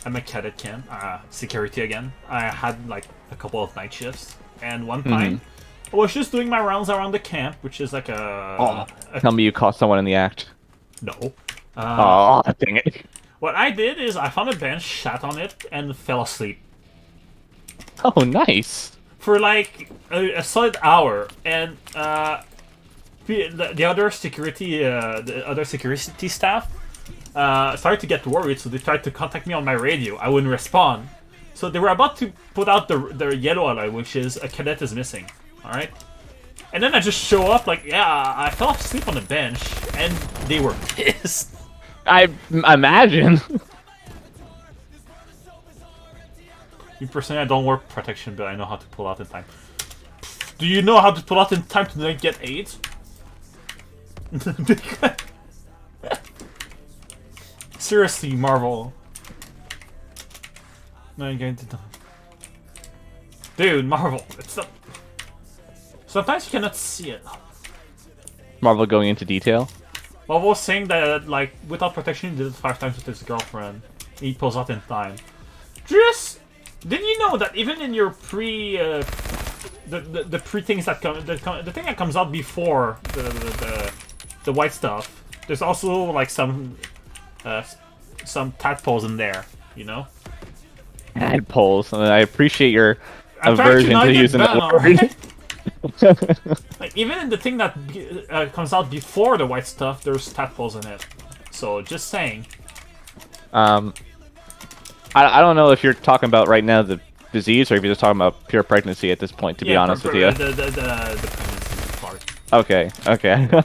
I'm a cadet camp. Security again. I had, like, a couple of night shifts. And one time, I was just doing my rounds around the camp, which is like a... Tell me you caught someone in the act. No. Oh, dang it. What I did is I found a bench, sat on it, and fell asleep. Oh, nice. For like a solid hour, and the other security staff started to get worried, so they tried to contact me on my radio. I wouldn't respond, so they were about to put out the yellow alert, which is a cadet is missing. All right, and then I just show up like, yeah, I fell asleep on the bench, and they were pissed. I imagine. Me personally, I don't work protection, but I know how to pull out in time. Do you know how to pull out in time to not get AIDS? Seriously, Marvel. No, you're going to die. Dude, Marvel, it's not... Sometimes you cannot see it. Marvel going into detail? Marvel was saying that, like, without protection, he did it 5 times with his girlfriend. He pulls out in time. Just... Did you know that even in your the pre things that the thing that comes out before the white stuff, there's also like some tadpoles in there, you know? Tadpoles. I appreciate your aversion to using that word. Like even in the thing that comes out before the white stuff, there's tadpoles in it. So just saying. I don't know if you're talking about right now the disease, or if you're just talking about pure pregnancy at this point, to be honest with you. The pregnancy part. Okay.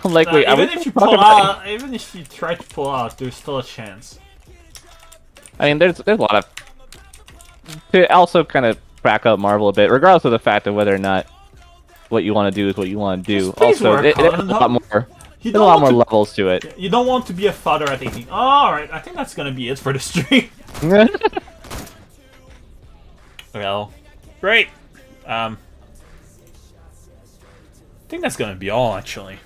I'm like, wait, even if you pull out, even if you try to pull out, there's still a chance. I mean, there's a lot of... To also kind of back up Marvel a bit, regardless of the fact of whether or not what you want to do is what you want to do. Also, there's a lot more... There's a lot more levels to it. You don't want to be a father at 18. Alright, I think that's gonna be it for the stream. Well, great. I think that's gonna be all, actually.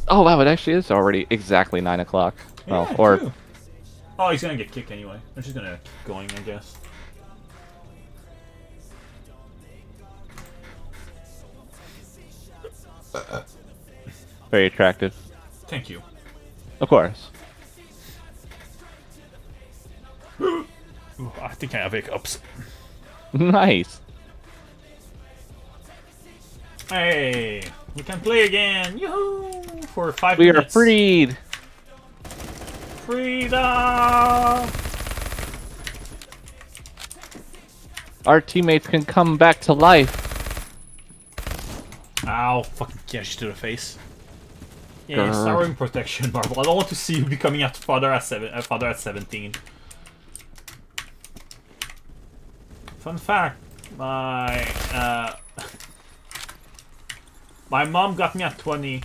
Oh wow, it actually is already exactly 9 o'clock. Yeah, well, or... True. Oh, he's gonna get kicked anyway. I'm just gonna keep going, I guess. Very attractive. Thank you. Of course. Ooh, I think I have hiccups. Nice. Hey, we can play again. Yoo-hoo! For 5 We minutes. are freed. Freedom! Our teammates can come back to life. Ow, fucking catch to the face. Yeah, Grr. Starring protection, Marvel. I don't want to see you becoming a father at 17. Fun fact, my mom got me at 20.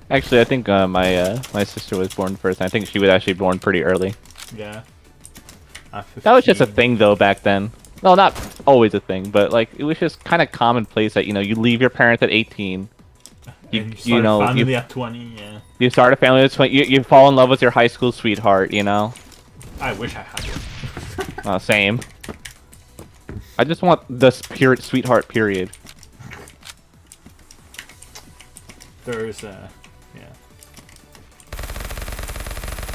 Actually, I think my sister was born first. I think she was actually born pretty early. Yeah. That was just a thing though back then. Well, not always a thing, but like it was just kind of commonplace that you leave your parents at 18. You start a family at 20. Yeah. You start a family at 20. You fall in love with your high school sweetheart. I wish I had it. Same. I just want the sweetheart period. There's yeah.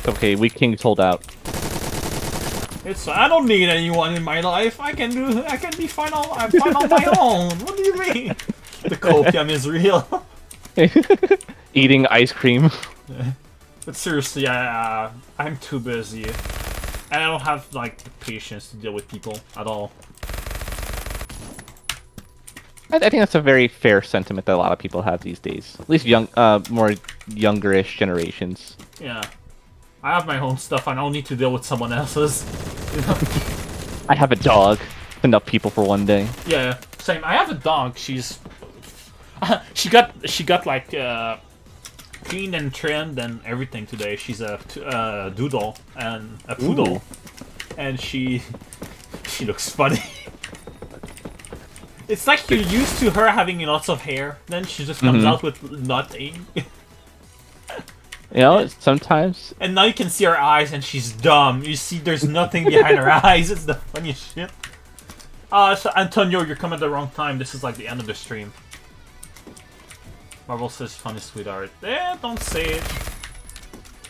Okay, we kings hold out. I don't need anyone in my life. I'm fine on my own. What do you mean? The copium is real. Eating ice cream. But seriously, I'm too busy. I don't have like the patience to deal with people at all. I think that's a very fair sentiment that a lot of people have these days. At least more youngerish generations. Yeah. I have my own stuff. I don't need to deal with someone else's. I have a dog. Enough people for one day. Yeah, same. I have a dog. She's she got like cleaned and trimmed and everything today. She's a doodle and a poodle. Ooh. And she looks funny. It's like you're used to her having lots of hair, then she just comes out with nothing. Sometimes. And now you can see her eyes, and she's dumb. You see, there's nothing behind her eyes. It's the funniest shit. So Antonio, you're coming at the wrong time. This is like the end of the stream. Marvel says funny sweetheart. Don't say it.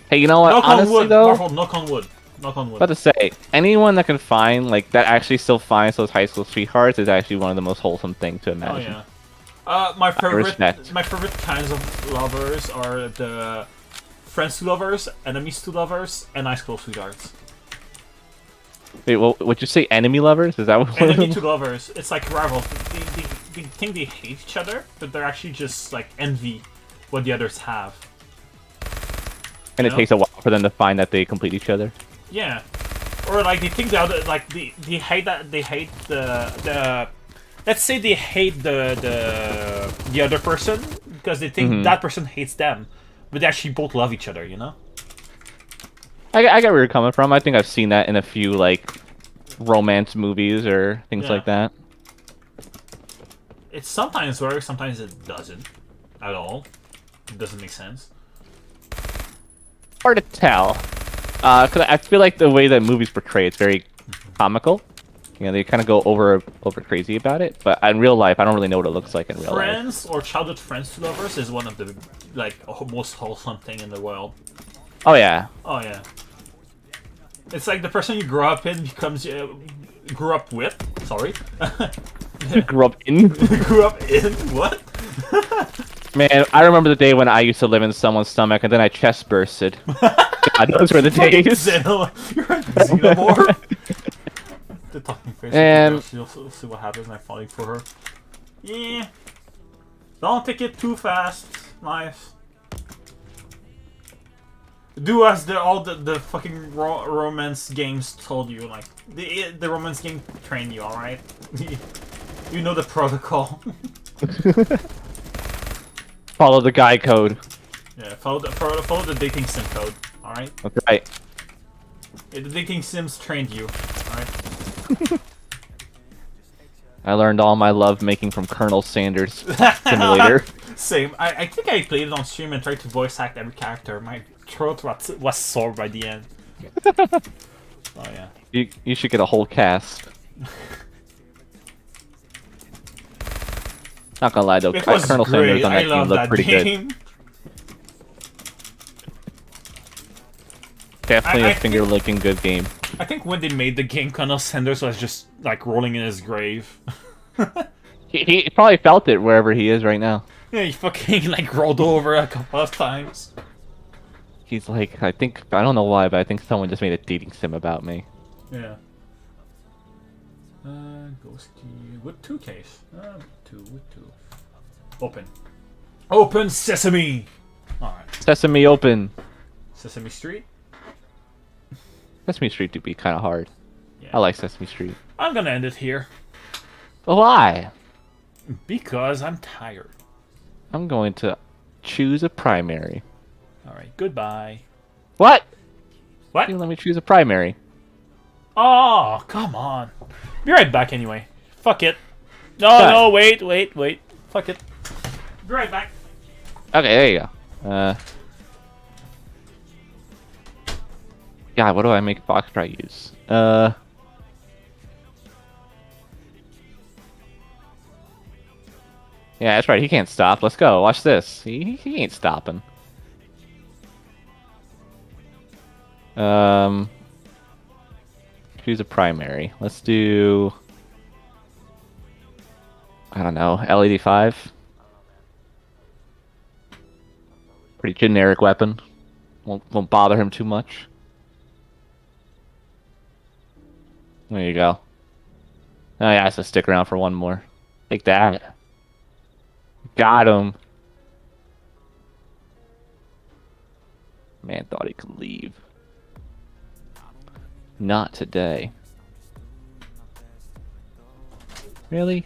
Hey, you know what? Knock Honestly, on wood, though, Marvel, knock on wood. Knock on wood. About to say, anyone that can find that actually still finds those high school sweethearts is actually one of the most wholesome things to imagine. Oh yeah. My favorite kinds of lovers are the friends to lovers, enemies to lovers, and high school sweethearts. Wait, would you say enemy lovers? Is that what? Enemy to lovers. It's like rivals. They think they hate each other, but they're actually just like envy what the others have. And it takes a while for them to find that they complete each other. Yeah, or like they think the other they hate the let's say they hate the other person because they think that person hates them, but they actually both love each other. I get where you're coming from. I think I've seen that in a few romance movies or things like that. It sometimes works, sometimes it doesn't at all. It doesn't make sense. Hard to tell. Because I feel like the way that movies portray it's very comical. They kind of go over crazy about it. But in real life, I don't really know what it looks like in real life. Friends or childhood friends to lovers is one of the most wholesome thing in the world. Oh yeah. Oh yeah. It's like the person you grew up in becomes grew up with. Sorry. Grew up in. Grew up in what? Man, I remember the day when I used to live in someone's stomach and then I chest bursted. God, those were the days. You're a xenomorph. The talking face. And you'll see what happens. I'm falling for her. Yeah. Don't take it too fast. Nice. Do as all the fucking romance games told you. Like the romance game trained you. All right. You know the protocol. Follow the guy code. Yeah, follow the dating sim code. All right. That's right. Yeah, the dating sims trained you. All right. I learned all my love making from Colonel Sanders Simulator. Same. I think I played it on stream and tried to voice act every character. My throat was sore by the end. Oh yeah. You should get a whole cast. Not gonna lie though, It was Colonel great. Sanders on that I team love looked that pretty game. good. definitely a finger-licking good game. I think when they made the game, Colonel Sanders was just like rolling in his grave. He probably felt it wherever he is right now. Yeah, he fucking like rolled over a couple of times. He's like, I don't know why, but I think someone just made a dating sim about me. Yeah. Ghost key with 2 case. With two. Open. Open sesame. All right. Sesame open. Sesame Street. Sesame Street do be kind of hard. Yeah. I like Sesame Street. I'm gonna end it here But why? because I'm tired. I'm going to choose a primary. All right. Goodbye. What? What? You let me choose a primary. Oh, come on. Be right back anyway. Fuck it. No, What? no, wait. Fuck it. Be right back. Okay, there you go. God, what do I make Foxtrot use? Yeah, that's right. He can't stop. Let's go. Watch this. He ain't stopping. Choose a primary. Let's do. I don't know. L85. Pretty generic weapon. Won't bother him too much. There you go. Oh yeah, so stick around for one more. Take that. Got him. Man thought he could leave. Not today. Really?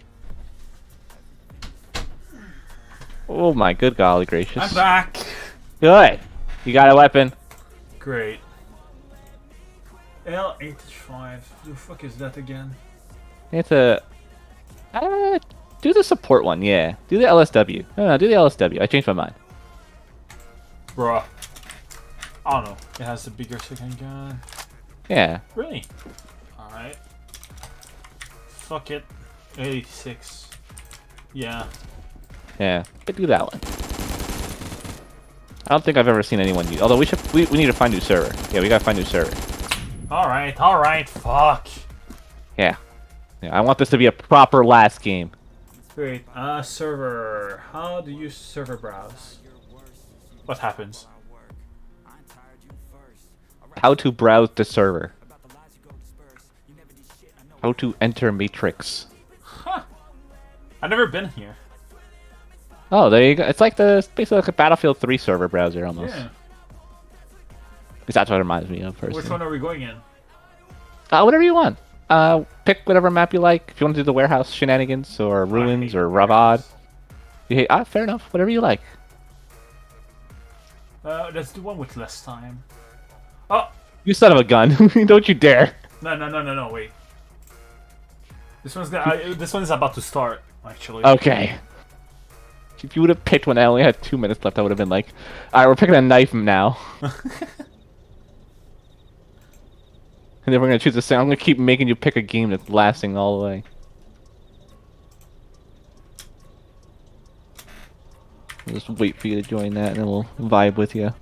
Oh my good golly gracious. I'm back. Good. You got a weapon. Great. L85. Who the fuck is that again? It's a... do the support one, yeah. Do the LSW. No, do the LSW. I changed my mind. Bruh. I don't know. It has a bigger second gun. Yeah. Really? Alright. Fuck it. 86. Yeah. Yeah. Do that one. I don't think I've ever seen anyone use... Although we need to find a new server. Yeah, we gotta find a new server. Alright, fuck. Yeah. Yeah, I want this to be a proper last game. Great. Server. How do you server browse? What happens? How to browse the server. How to enter matrix. Huh. I've never been here. Oh, there you go. It's basically like a Battlefield 3 server browser almost. Yeah. Because that's what it reminds me of personally. Which one are we going in? Whatever you want. Pick whatever map you like. If you want to do the warehouse shenanigans or ruins or Ravad. Fair enough. Whatever you like. Let's do one with less time. Oh! You son of a gun. Don't you dare. No, wait. This one's about to start, actually. Okay. If you would have picked when I only had 2 minutes left, I would have been like, alright, we're picking a knife now. And then we're going to choose a sound. I'm going to keep making you pick a game that's lasting all the way. I'll just wait for you to join that, and then we'll vibe with you.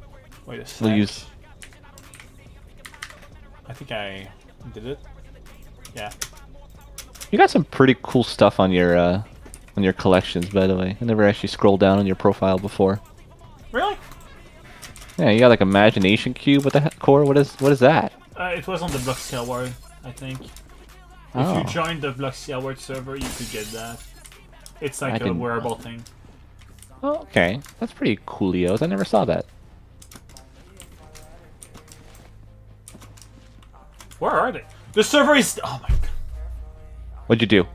Wait a sec. We'll use... I think I did it. Yeah. You got some pretty cool stuff on your collections, by the way. I never actually scrolled down on your profile before. Really? Yeah, you got like Imagination Cube with the core. What is that? It was on the Bloxy Award, I think. If you joined the Bloxy Award server, you could get that. It's like a wearable thing. Oh, okay. That's pretty coolios. I never saw that. Where are they? The server is... Oh my god. What'd you do?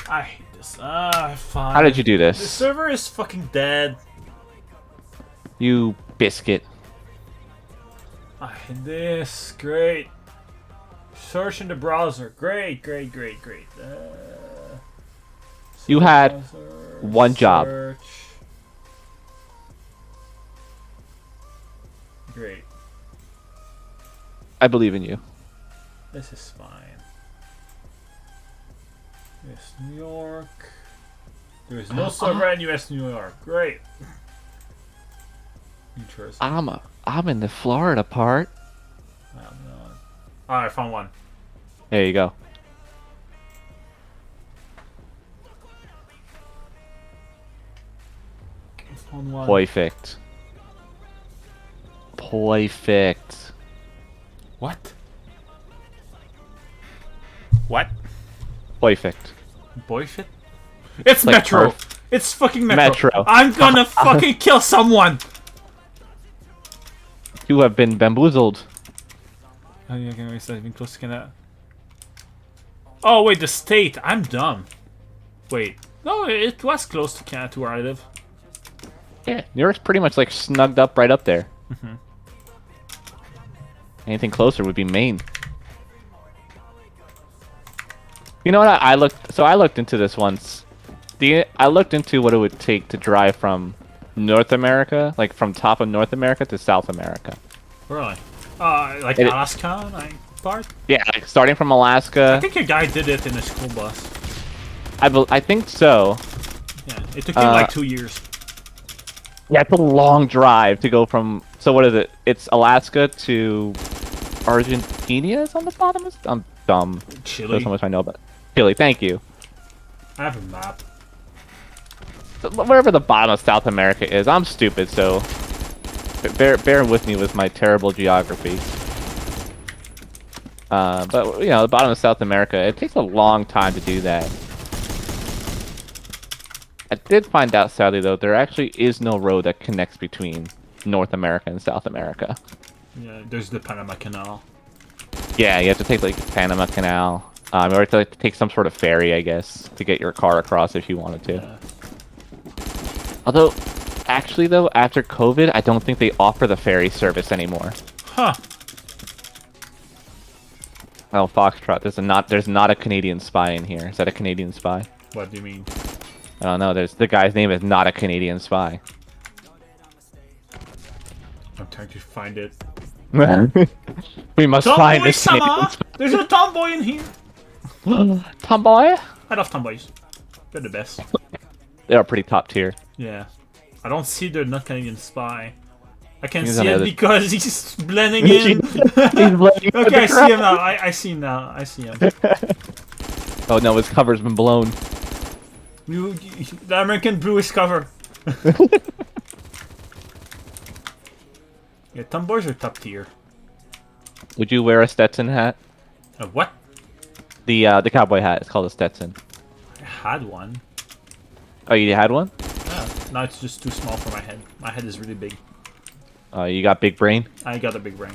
I hate this. Fine. How did you do The this? server is fucking dead. You biscuit. I hate this. Great. Search in the browser. Great. You had browser, one job. search. Great. I believe in you. This is fine. US New York. There is no server in US New York. Great. New Jersey. I'm I'm in the Florida part. Oh, no. Alright, I found one. There you go. Found one. Perfect. Perfect. What? What? Perfect. Boyfit? It's Like Metro! Perf. It's fucking Metro! Metro. I'm gonna fucking kill someone! You have been bamboozled. Oh, yeah, okay, wait, so I've been close to Canada. Oh, wait, the state. I'm dumb. Wait. No, it was close to Canada, to where I live. Yeah, New York's pretty much like snugged up right up there. Anything closer would be Maine. You know what? I looked. So I looked into this once. I looked into what it would take to drive from North America, like from top of North America to South America. Really? Like Alaska, like part? Yeah, like starting from Alaska. I think a guy did it in a school bus. I think so. Yeah, it took him like 2 years. Yeah, it's a long drive to go from. So what is it? It's Alaska to Argentina. Is on the bottom. I'm dumb. Chile. That's how much I know about Chile. Thank you. I have a map. So wherever the bottom of South America is, I'm stupid. So bear with me with my terrible geography. But you know, the bottom of South America, it takes a long time to do that. I did find out, sadly, though, there actually is no road that connects between North America and South America. Yeah, there's the Panama Canal. Yeah, you have to take, like, Panama Canal. Or you have to like, take some sort of ferry, I guess, to get your car across if you wanted to. Yeah. Although, actually, though, after COVID, I don't think they offer the ferry service anymore. Huh. Oh, Foxtrot, there's not a Canadian spy in here. Is that a Canadian spy? What do you mean? I don't know. The guy's name is not a Canadian spy. I'm trying to find it. We must find this Tomboy-sama! There's a tomboy in here! Tomboy? I love tomboys. They're the best. They are pretty top tier. Yeah. I don't see the not Canadian spy. I can He's see on the it other- because he's blending in. He's blending with Okay, the I see crowd. him now. I see him now. I see him. Oh no, his cover's been blown. The American blew his cover. Yeah, tomboys are top tier. Would you wear a Stetson hat? What? The cowboy hat. It's called a Stetson. I had one. Oh, you had one? Yeah. Now it's just too small for my head. My head is really big. Oh, you got big brain? I got a big brain.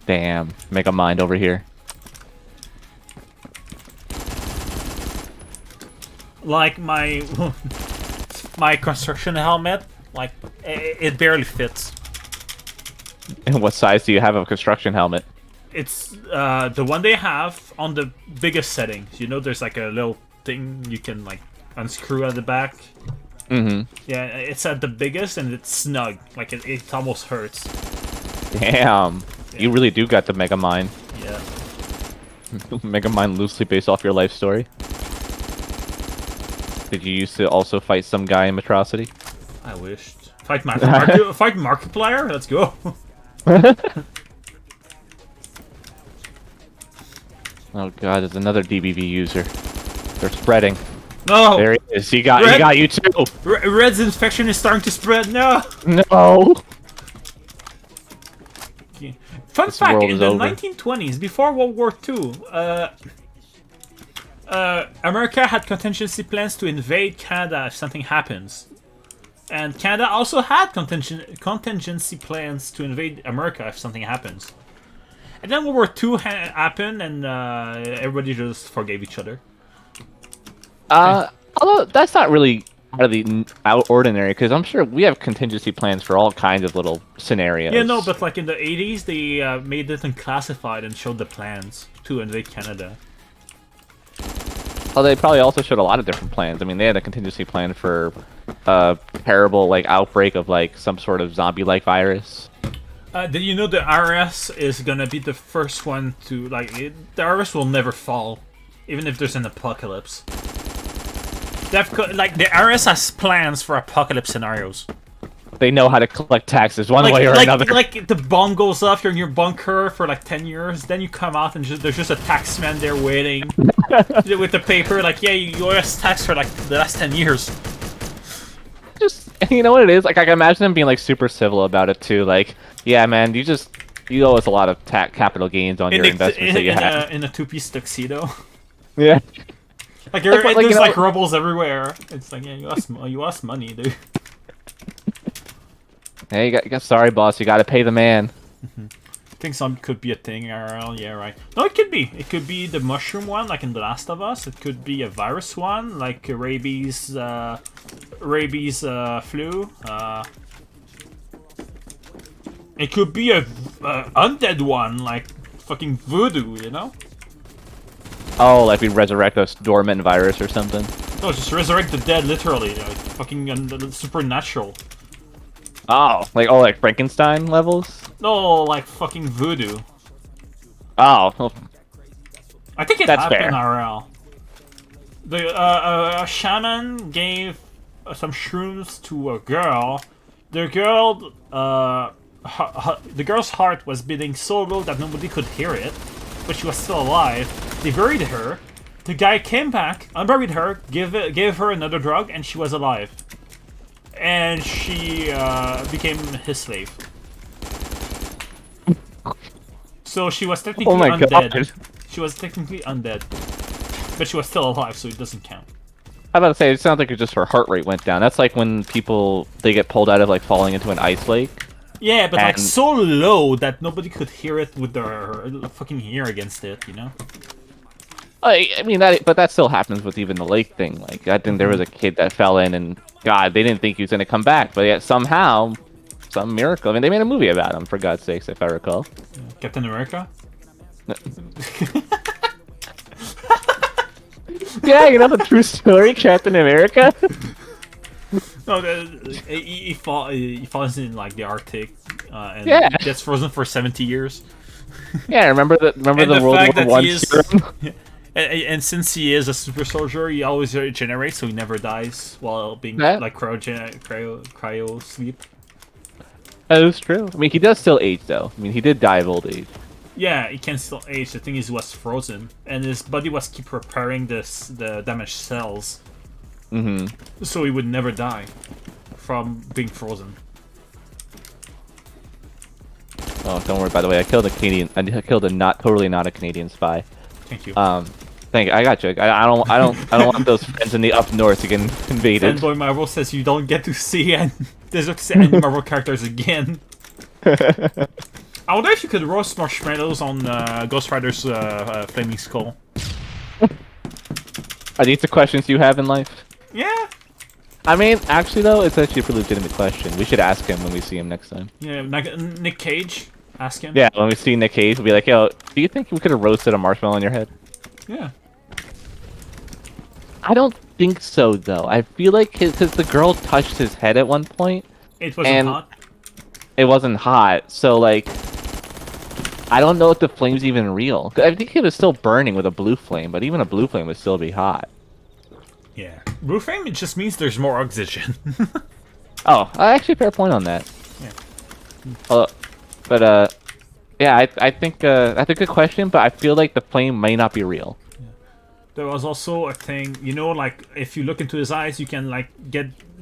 Damn. Mega mind over here. Like my my construction helmet, like it barely fits. And what size do you have of a construction helmet? It's the one they have on the biggest settings. You know, there's like a little thing you can like unscrew at the back. Mm-hmm. Yeah, it's at the biggest and it's snug. Like it almost hurts. Damn. Yeah. You really do got the mega mind. Yeah. Mega mind loosely based off your life story. Did you used to also fight some guy in Atrocity? I wished. Fight Markiplier? Let's go. Oh god, there's another DBV user. They're spreading. No! There he is. He got you too. Red's infection is starting to spread. No! No. Fun This fact, world in is the over. 1920s, before World War II, America had contingency plans to invade Canada if something happens. And Canada also had contingency plans to invade America if something happens. And then World War II happened, and everybody just forgave each other. Although that's not really out of ordinary, because I'm sure we have contingency plans for all kinds of little scenarios. Yeah, no, but like in the 80s, they made it unclassified and showed the plans to invade Canada. Well, they probably also showed a lot of different plans. I mean, they had a contingency plan for a terrible like outbreak of like some sort of zombie-like virus. Did you know the RS is gonna be the first one to the RS will never fall, even if there's an apocalypse. Like the RS has plans for apocalypse scenarios. they know how to collect taxes one way or another. Like the bomb goes off, you're in your bunker for like 10 years, then you come out and there's just a taxman there waiting with the paper, like, yeah, you owe us tax for like the last 10 years. Just, you know what it is? Like, I can imagine them being like super civil about it too. Like, yeah, man, you owe us a lot of capital gains on your investments that you have. In a two-piece tuxedo. Yeah. Like, there's like rebels everywhere. It's like, yeah, you lost money, dude. Hey, you got sorry, boss. You got to pay the man. I think some could be a thing, IRL. Yeah, right. No, it could be. It could be the mushroom one, like in The Last of Us. It could be a virus one, like rabies flu. It could be a undead one, like fucking voodoo, you know? Oh, like we resurrect a dormant virus or something. No, just resurrect the dead, literally. Like fucking supernatural. Like Frankenstein levels? No, like fucking voodoo. Oh, well, I think it that's happened fair. IRL. A shaman gave some shrooms to a girl. The girl's heart was beating so low that nobody could hear it, but she was still alive. They buried her. The guy came back, unburied her, gave her another drug, and she was alive. And she became his slave. So she was technically undead. God. She was technically undead. But she was still alive, so it doesn't count. I was about to say, it sounds like just her heart rate went down. That's like when they get pulled out of like falling into an ice lake. Yeah, but like so low that nobody could hear it with their fucking ear against it, you know? I mean, but that still happens with even the lake thing. Like, I think there was a kid that fell in and, God, they didn't think he was going to come back. But yet somehow, some miracle. I mean, they made a movie about him, for God's sakes, if I recall. Captain America? Yeah, you know the true story, Captain America? No, he falls in like the Arctic, and gets frozen for 70 years. Yeah, remember the World War I serum? And since he is a super soldier, he always regenerates, so he never dies while being like cryo sleep. That is true. I mean, he does still age, though. I mean, he did die of old age. Yeah, he can still age. The thing is, he was frozen, and his body was keep repairing the damaged cells. Mm-hmm. So he would never die from being frozen. Oh, don't worry. By the way, I killed a Canadian. I killed a not a Canadian spy. Thank you. Thank you. I got you. I don't want those friends in the up north to get invaded. Fanboy Marvel says you don't get to see any Marvel characters again. I wonder if you could roast marshmallows on Ghost Rider's Flaming Skull. Are these the questions you have in life? Yeah. I mean, actually, though, it's actually a pretty legitimate question. We should ask him when we see him next time. Yeah, Nick Cage. Ask him. Yeah, when we see Nick Cage, we'll be like, yo, do you think we could have roasted a marshmallow on your head? Yeah. I don't think so, though. I feel like because the girl touched his head at one point. It wasn't hot. It wasn't hot, so, like, I don't know if the flame's even real. I think it was still burning with a blue flame, but even a blue flame would still be hot. Yeah. Blue flame, it just means there's more oxygen. Oh, actually, fair point on that. Yeah. Yeah, I think that's a good question, but I feel like the flame may not be real. Yeah. There was also a thing, you know, like, if you look into his eyes, you can, like,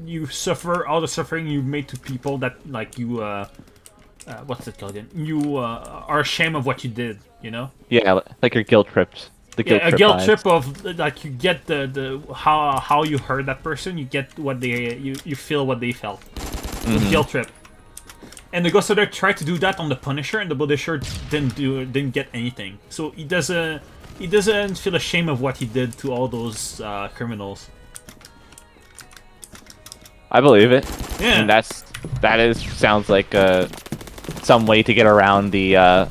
you suffer all the suffering you made to people that, like, you, what's it called again? You, are ashamed of what you did, you know? Yeah, like your guilt trips. A guilt trip of, like, you get how you hurt that person, you get what you feel what they felt. Mm-hmm. Guilt trip. And the Ghost Rider tried to do that on the Punisher, and the Punisher didn't get anything. So he doesn't feel ashamed of what he did to all those criminals. I believe it. Yeah. And sounds like some way to get around the I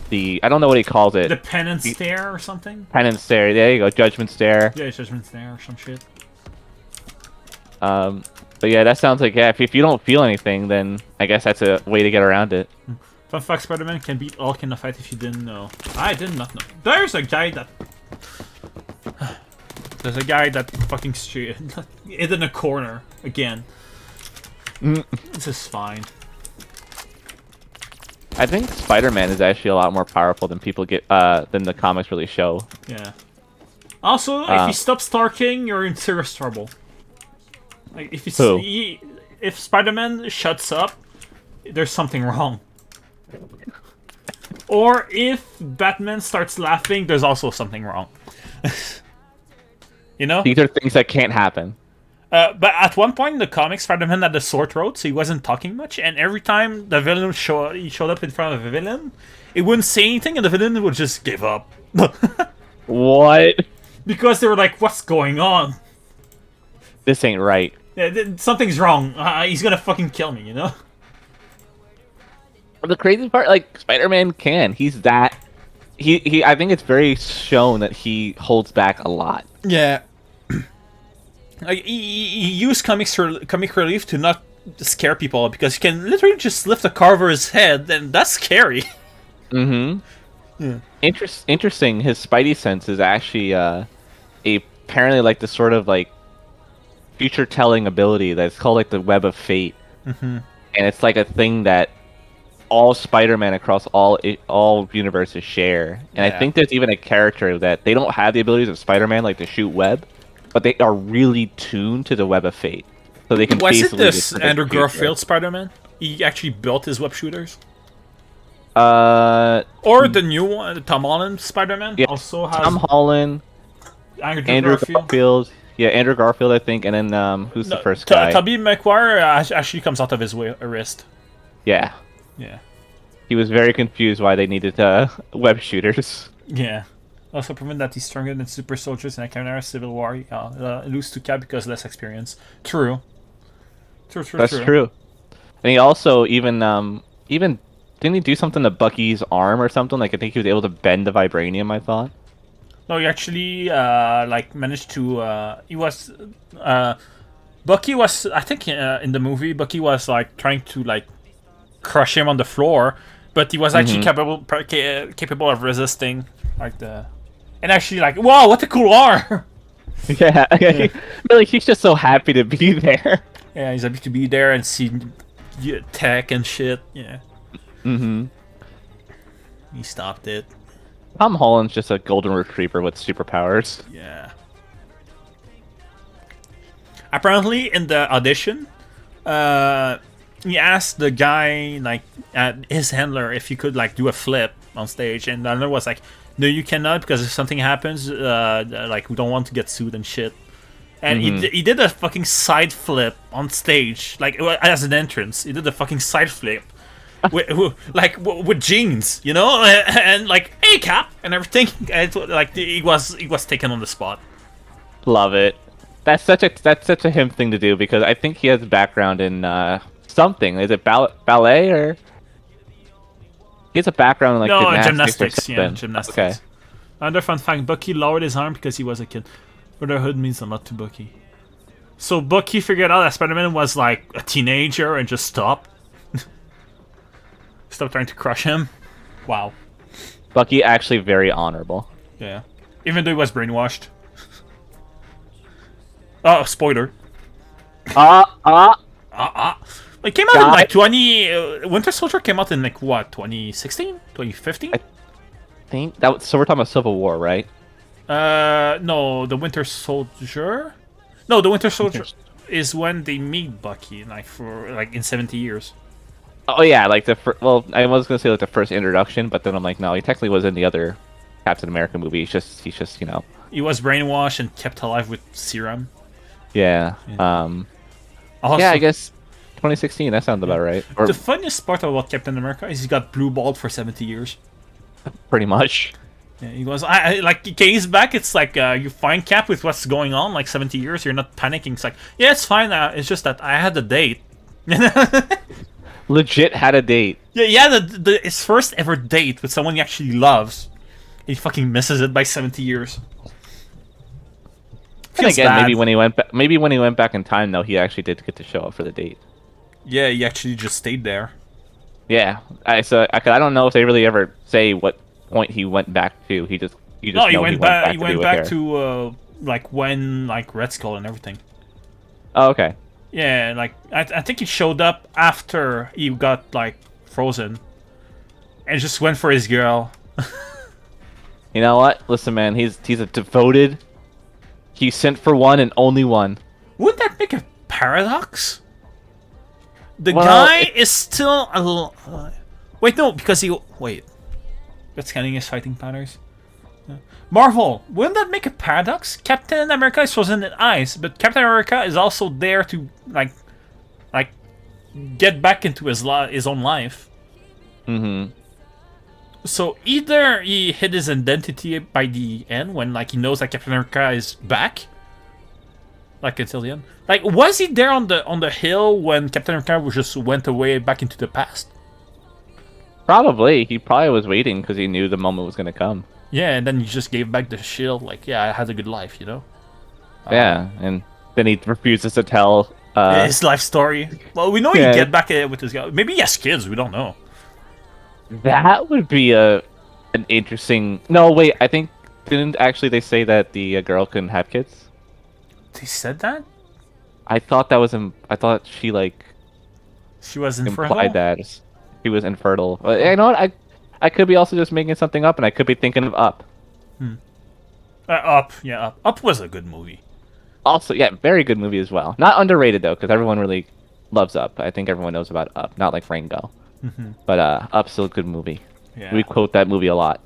don't know what he calls it. The penance stare or something? Penance stare. There you go. Judgment stare. Yeah, judgment stare or some shit. But yeah, that sounds like, yeah, if you don't feel anything, then I guess that's a way to get around it. Fun fact, Spider-Man can beat Hulk in a fight if you didn't know. I did not know. There's a guy that fucking hid in a corner again. This is fine. I think Spider-Man is actually a lot more powerful than people get than the comics really show. Yeah. Also, if he stops talking, you're in serious trouble. Like if Spider-Man shuts up, there's something wrong. Or if Batman starts laughing, there's also something wrong. You know? These are things that can't happen. But at one point in the comics, Spider-Man had a sore throat, so he wasn't talking much. And every time the villain he showed up in front of a villain, it wouldn't say anything, and the villain would just give up. What? Because they were like, "What's going on? This ain't right." Yeah, something's wrong. He's gonna fucking kill me," you know? The crazy part, like, Spider-Man can. He's that. He. I think it's very shown that he holds back a lot. Yeah. Like, he used comic relief to not scare people because he can literally just lift a car over his head, and that's scary. Mm-hmm. Yeah. Interesting. His Spidey sense is actually apparently like the sort of like future telling ability that's called like the Web of Fate, and it's like a thing that all Spider-Man across all universes share. And I think there's even a character that they don't have the abilities of Spider-Man, like to shoot web, but they are really tuned to the Web of Fate, so they can. Was it basically this Andrew Garfield Spider-Man? He actually built his web shooters. Or the new one, the Tom Holland Spider-Man, also has Tom Holland, Andrew Garfield. Yeah, Andrew Garfield, I think, and then who's the first guy? Tobey Maguire actually comes out of his wrist. Yeah. Yeah. He was very confused why they needed web shooters. Yeah. Also proven that he's stronger than super soldiers in a Captain America Civil War. Lose to Cap because less experience. True. That's true. And he also even didn't he do something to Bucky's arm or something? Like I think he was able to bend the vibranium. I thought. No, he actually like managed to. He was. Bucky was. I think in the movie, Bucky was like trying to like crush him on the floor, but he was actually capable of resisting like the. And actually, like, whoa, what a cool arm! Yeah, really, he's just so happy to be there. Yeah, he's happy to be there and see tech and shit. Yeah. Mm-hmm. He stopped it. Tom Holland's just a golden retriever with superpowers. Yeah. Apparently, in the audition, he asked the guy, like, his handler, if he could, like, do a flip on stage, and the handler was like, "No, you cannot, because if something happens, like, we don't want to get sued and shit." And he did a fucking side flip on stage, like, as an entrance. He did a fucking side flip. with jeans, you know, and like, "Hey, Cap," and everything. And like he was taken on the spot. Love it. That's such a him thing to do, because I think he has a background in something. Is it ballet or? He has a background in like gymnastics. Yeah, gymnastics. Okay. Another fun fact: Bucky lowered his arm because he was a kid. Brotherhood means a lot to Bucky. So Bucky figured out that Spider-Man was like a teenager and just stopped. Stop trying to crush him. Wow. Bucky actually very honorable. Yeah. Even though he was brainwashed. Oh, spoiler. It came out in like 20... Winter Soldier came out in like what, 2016? 2015? I think that was, so we're talking about Civil War, right? No, the Winter Soldier? No, the Winter Soldier is when they meet Bucky, like for like in 70 years. Oh yeah, like well, I was gonna say like the first introduction, but then I'm like, no, he technically was in the other Captain America movie. He's just you know. He was brainwashed and kept alive with serum. Yeah. Also, yeah, I guess 2016. That sounds about right. Or the funniest part about Captain America is he got blue balled for 70 years. Pretty much. Yeah, he goes, I like, he's back. It's like you find Cap with what's going on, like 70 years. You're not panicking. It's like, yeah, it's fine. It's just that I had a date. Legit had a date. Yeah, his first ever date with someone he actually loves. He fucking misses it by 70 years. And again, bad. maybe when he went back in time, though, he actually did get to show up for the date. Yeah, he actually just stayed there. Yeah, I don't know if they really ever say what point he went back to. He just no, he went back. He went back to like when like Red Skull and everything. Oh, okay. Yeah, like I think he showed up after he got like frozen, and just went for his girl. You know what? Listen, man, he's a devoted. He sent for one and only one. Would that make a paradox? The Well, guy is still a little. Wait, no, because he. Wait. That's scanning his fighting patterns. Marvel, wouldn't that make a paradox? Captain America is frozen in ice, but Captain America is also there to like get back into his own life. Mm-hmm. So either he hid his identity by the end when like he knows that Captain America is back, like until the end. Like, was he there on the hill when Captain America just went away back into the past? Probably. He probably was waiting because he knew the moment was gonna come. Yeah, and then he just gave back the shield. Like, yeah, I had a good life, you know. Yeah, and then he refuses to tell His life story. Well, we know he Yeah. get back with his guy. Maybe he has kids. We don't know. That would be an interesting. No, wait. I think didn't actually they say that the girl couldn't have kids? They said that I thought that was I thought she like she was infertile. implied that she was infertile. But you know what? I could be also just making something up, and I could be thinking of Up. Up, yeah, Up. Up was a good movie. Also, yeah, very good movie as well. Not underrated though, because everyone really loves Up. I think everyone knows about Up. Not like Rango, but Up's still a good movie. Yeah. We quote that movie a lot.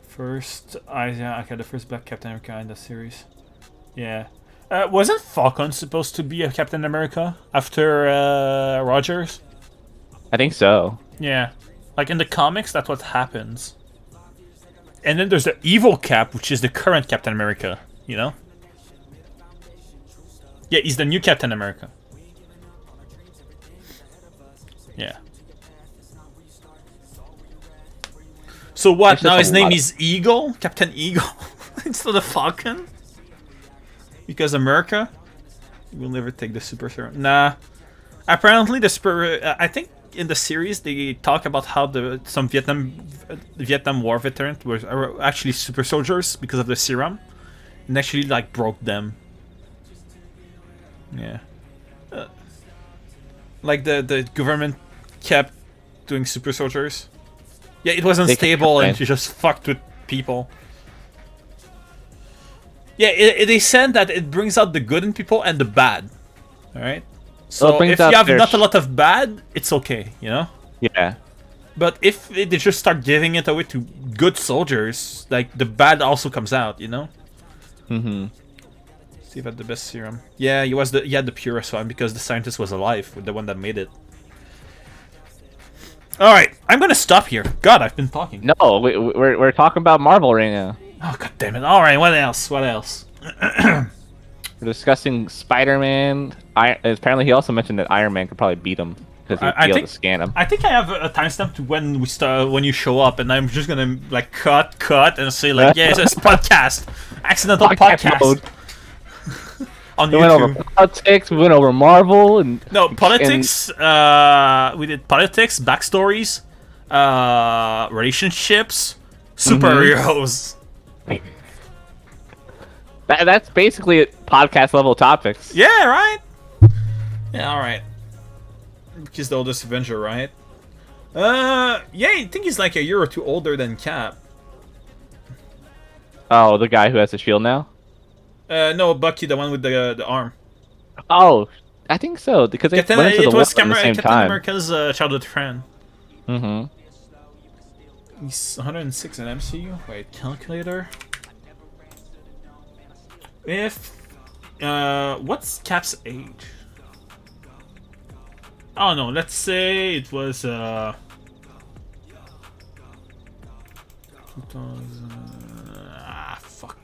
First, okay, the first Black Captain America in the series. Yeah. Wasn't Falcon supposed to be a Captain America after Rogers? I think so. Yeah. Like in the comics, that's what happens. And then there's the evil Cap, which is the current Captain America, you know? Yeah, he's the new Captain America. Yeah. So what? There's Now just his a name lot of- is Eagle? Captain Eagle? Instead of Falcon? Because America will never take the super serum. Nah. Apparently the super... I think in the series they talk about how some Vietnam War veterans were actually super soldiers because of the serum. And actually like broke them. Yeah. Like the government kept doing super soldiers. Yeah, it was unstable and you just fucked with people. Yeah, they said that it brings out the good in people and the bad. Alright? So if you have not a lot of bad, it's okay, you know? Yeah. But if they just start giving it away to good soldiers, like, the bad also comes out, you know? Mm-hmm. See if I had the best serum. Yeah, he had the purest one because the scientist was alive, the one that made it. Alright, I'm gonna stop here. God, I've been talking. No, we're talking about Marvel right now. Oh, god damn it. Alright, what else? What else? We're discussing Spider-Man. Apparently, he also mentioned that Iron Man could probably beat him because he'd be able to scan him. I think I have a timestamp to when you show up, and I'm just gonna like cut and say like, yeah, it's a podcast, accidental podcast. Mode. On We YouTube. went over politics. We went over Marvel and No politics. We did politics, backstories, relationships, superheroes. That's basically podcast level topics. Yeah, right. Yeah, all right. He's the oldest Avenger, right? Yeah, I think he's like a year or two older than Cap. Oh, the guy who has the shield now? No, Bucky, the one with the arm. Oh, I think so because they went into the war at the same Captain time. America's childhood friend. Mm-hmm. He's 106 in MCU. Wait, calculator. What's Cap's age? Oh no, let's say it was 2000. Fuck.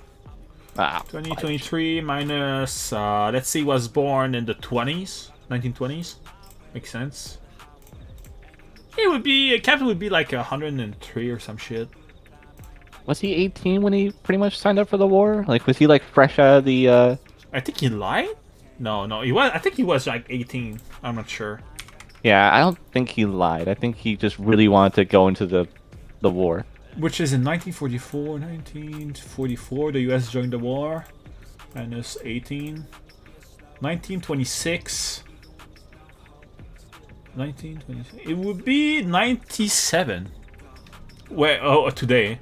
2023 minus. Let's see, was born in the 20s, 1920s. Makes sense. It would be Captain would be like 103 or some shit. Was he 18 when he pretty much signed up for the war? Like, was he like fresh out of the? I think he lied. No, he was. I think he was like 18. I'm not sure. Yeah, I don't think he lied. I think he just really wanted to go into the war. Which is in 1944. 1944, the U.S. joined the war. Minus 18. 1926. 1926. It would be 97. Wait, oh, today.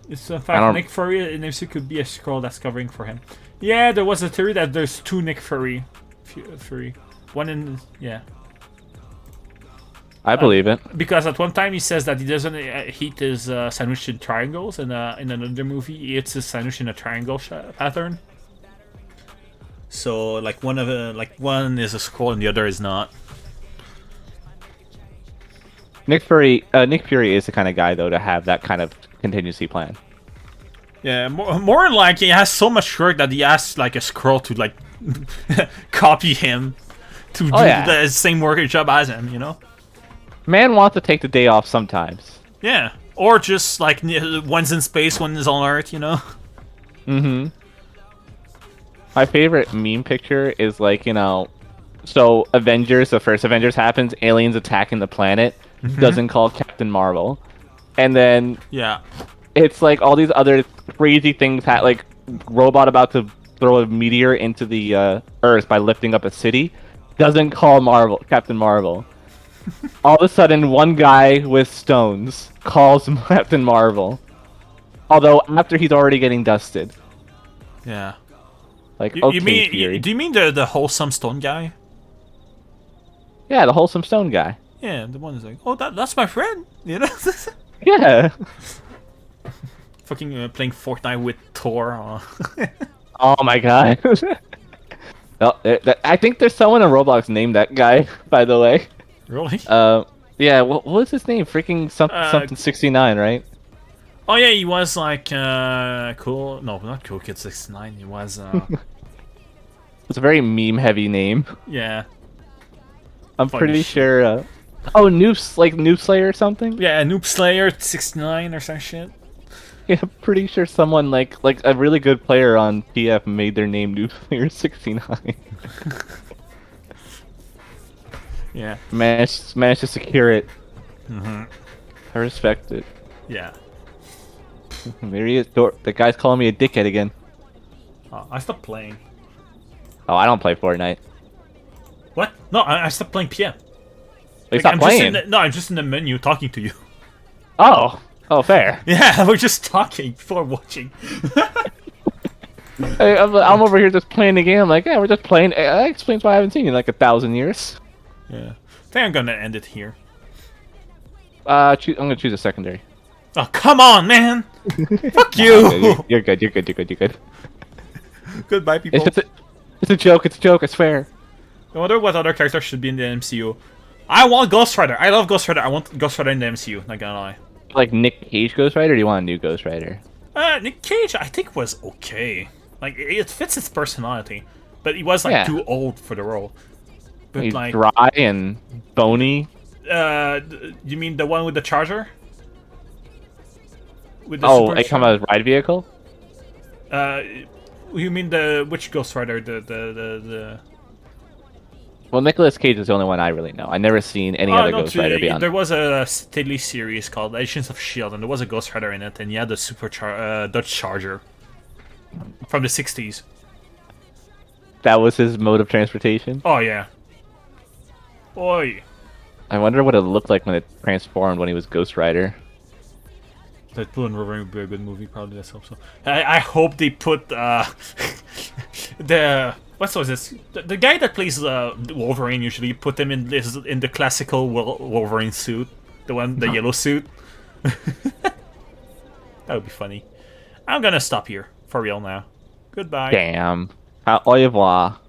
It's in fact Nick Fury in MCU could be a scroll that's covering for him. Yeah, there was a theory that there's 2 Nick Fury. One in I believe it. Because at one time he says that he doesn't heat his sandwich in triangles, and in another movie he eats his sandwich in a triangle pattern. So like one is a scroll and the other is not. Nick Fury is the kind of guy though to have that kind of contingency plan. Yeah, more like he has so much work that he asks like a scroll to like copy him to do the same work job as him, you know? Man wants to take the day off sometimes. Yeah, or just like one's in space, one is on Earth, you know? Mm-hmm. My favorite meme picture is like, you know, so Avengers, the first Avengers happens, aliens attacking the planet, doesn't call Captain Marvel. And then it's like all these other crazy things, like robot about to throw a meteor into the Earth by lifting up a city, doesn't call Captain Marvel. All of a sudden, one guy with stones calls Captain Marvel. Although after he's already getting dusted. Yeah. Like, do you mean the wholesome stone guy? Yeah, the wholesome stone guy. Yeah, the one who's like, oh, that's my friend, you know? Yeah. Fucking playing Fortnite with Thor. Oh my god. Oh, I think there's someone in Roblox named that guy, by the way. Really? Yeah, what was his name? Freaking something 69, right? Oh yeah, he was like cool. No, not Cool Kid 69. He was. It's a very meme-heavy name. Yeah. I'm pretty sure. Oh, Noob Slayer or something. Yeah, Noob Slayer 69 or some shit. Yeah, I'm pretty sure someone like a really good player on PF made their name Noob Slayer 69. Yeah. Managed to secure it. I respect it. Yeah. There he is. The guy's calling me a dickhead again. Oh, I stopped playing. Oh, I don't play Fortnite. What? No, I stopped playing PM. Like, stop playing? I'm just in the menu talking to you. Oh, fair. Yeah, we're just talking before watching. I'm over here just playing the game. I'm like, yeah, we're just playing. That explains why I haven't seen you in like 1,000 years. Yeah. I think I'm gonna end it here. I'm gonna choose a secondary. Oh, come on, man! Fuck you! You're good. Goodbye, people. It's a joke, I swear. I wonder what other characters should be in the MCU. I want Ghost Rider. I love Ghost Rider. I want Ghost Rider in the MCU, not gonna lie. Like Nick Cage Ghost Rider, or do you want a new Ghost Rider? Nick Cage, I think, was okay. Like, it fits his personality. But he was, like, too old for the role. But, he's like, dry and bony. You mean the one with the charger? With the I come out as ride vehicle? You mean which Ghost Rider? The Well, Nicolas Cage is the only one I really know. I never seen any other Ghost Rider beyond. There was a Steadily series called Agents of S.H.I.E.L.D. and there was a Ghost Rider in it, and he had the Dutch Charger from the 60s. That was his mode of transportation? Oh, yeah. Oi. I wonder what it looked like when it transformed when he was Ghost Rider. Deadpool and Wolverine would be a good movie, probably. Let's hope so. I hope they put the what was this? The guy that plays Wolverine usually put him in the classical Wolverine suit, the yellow suit. That would be funny. I'm gonna stop here for real now. Goodbye. Damn. Au revoir.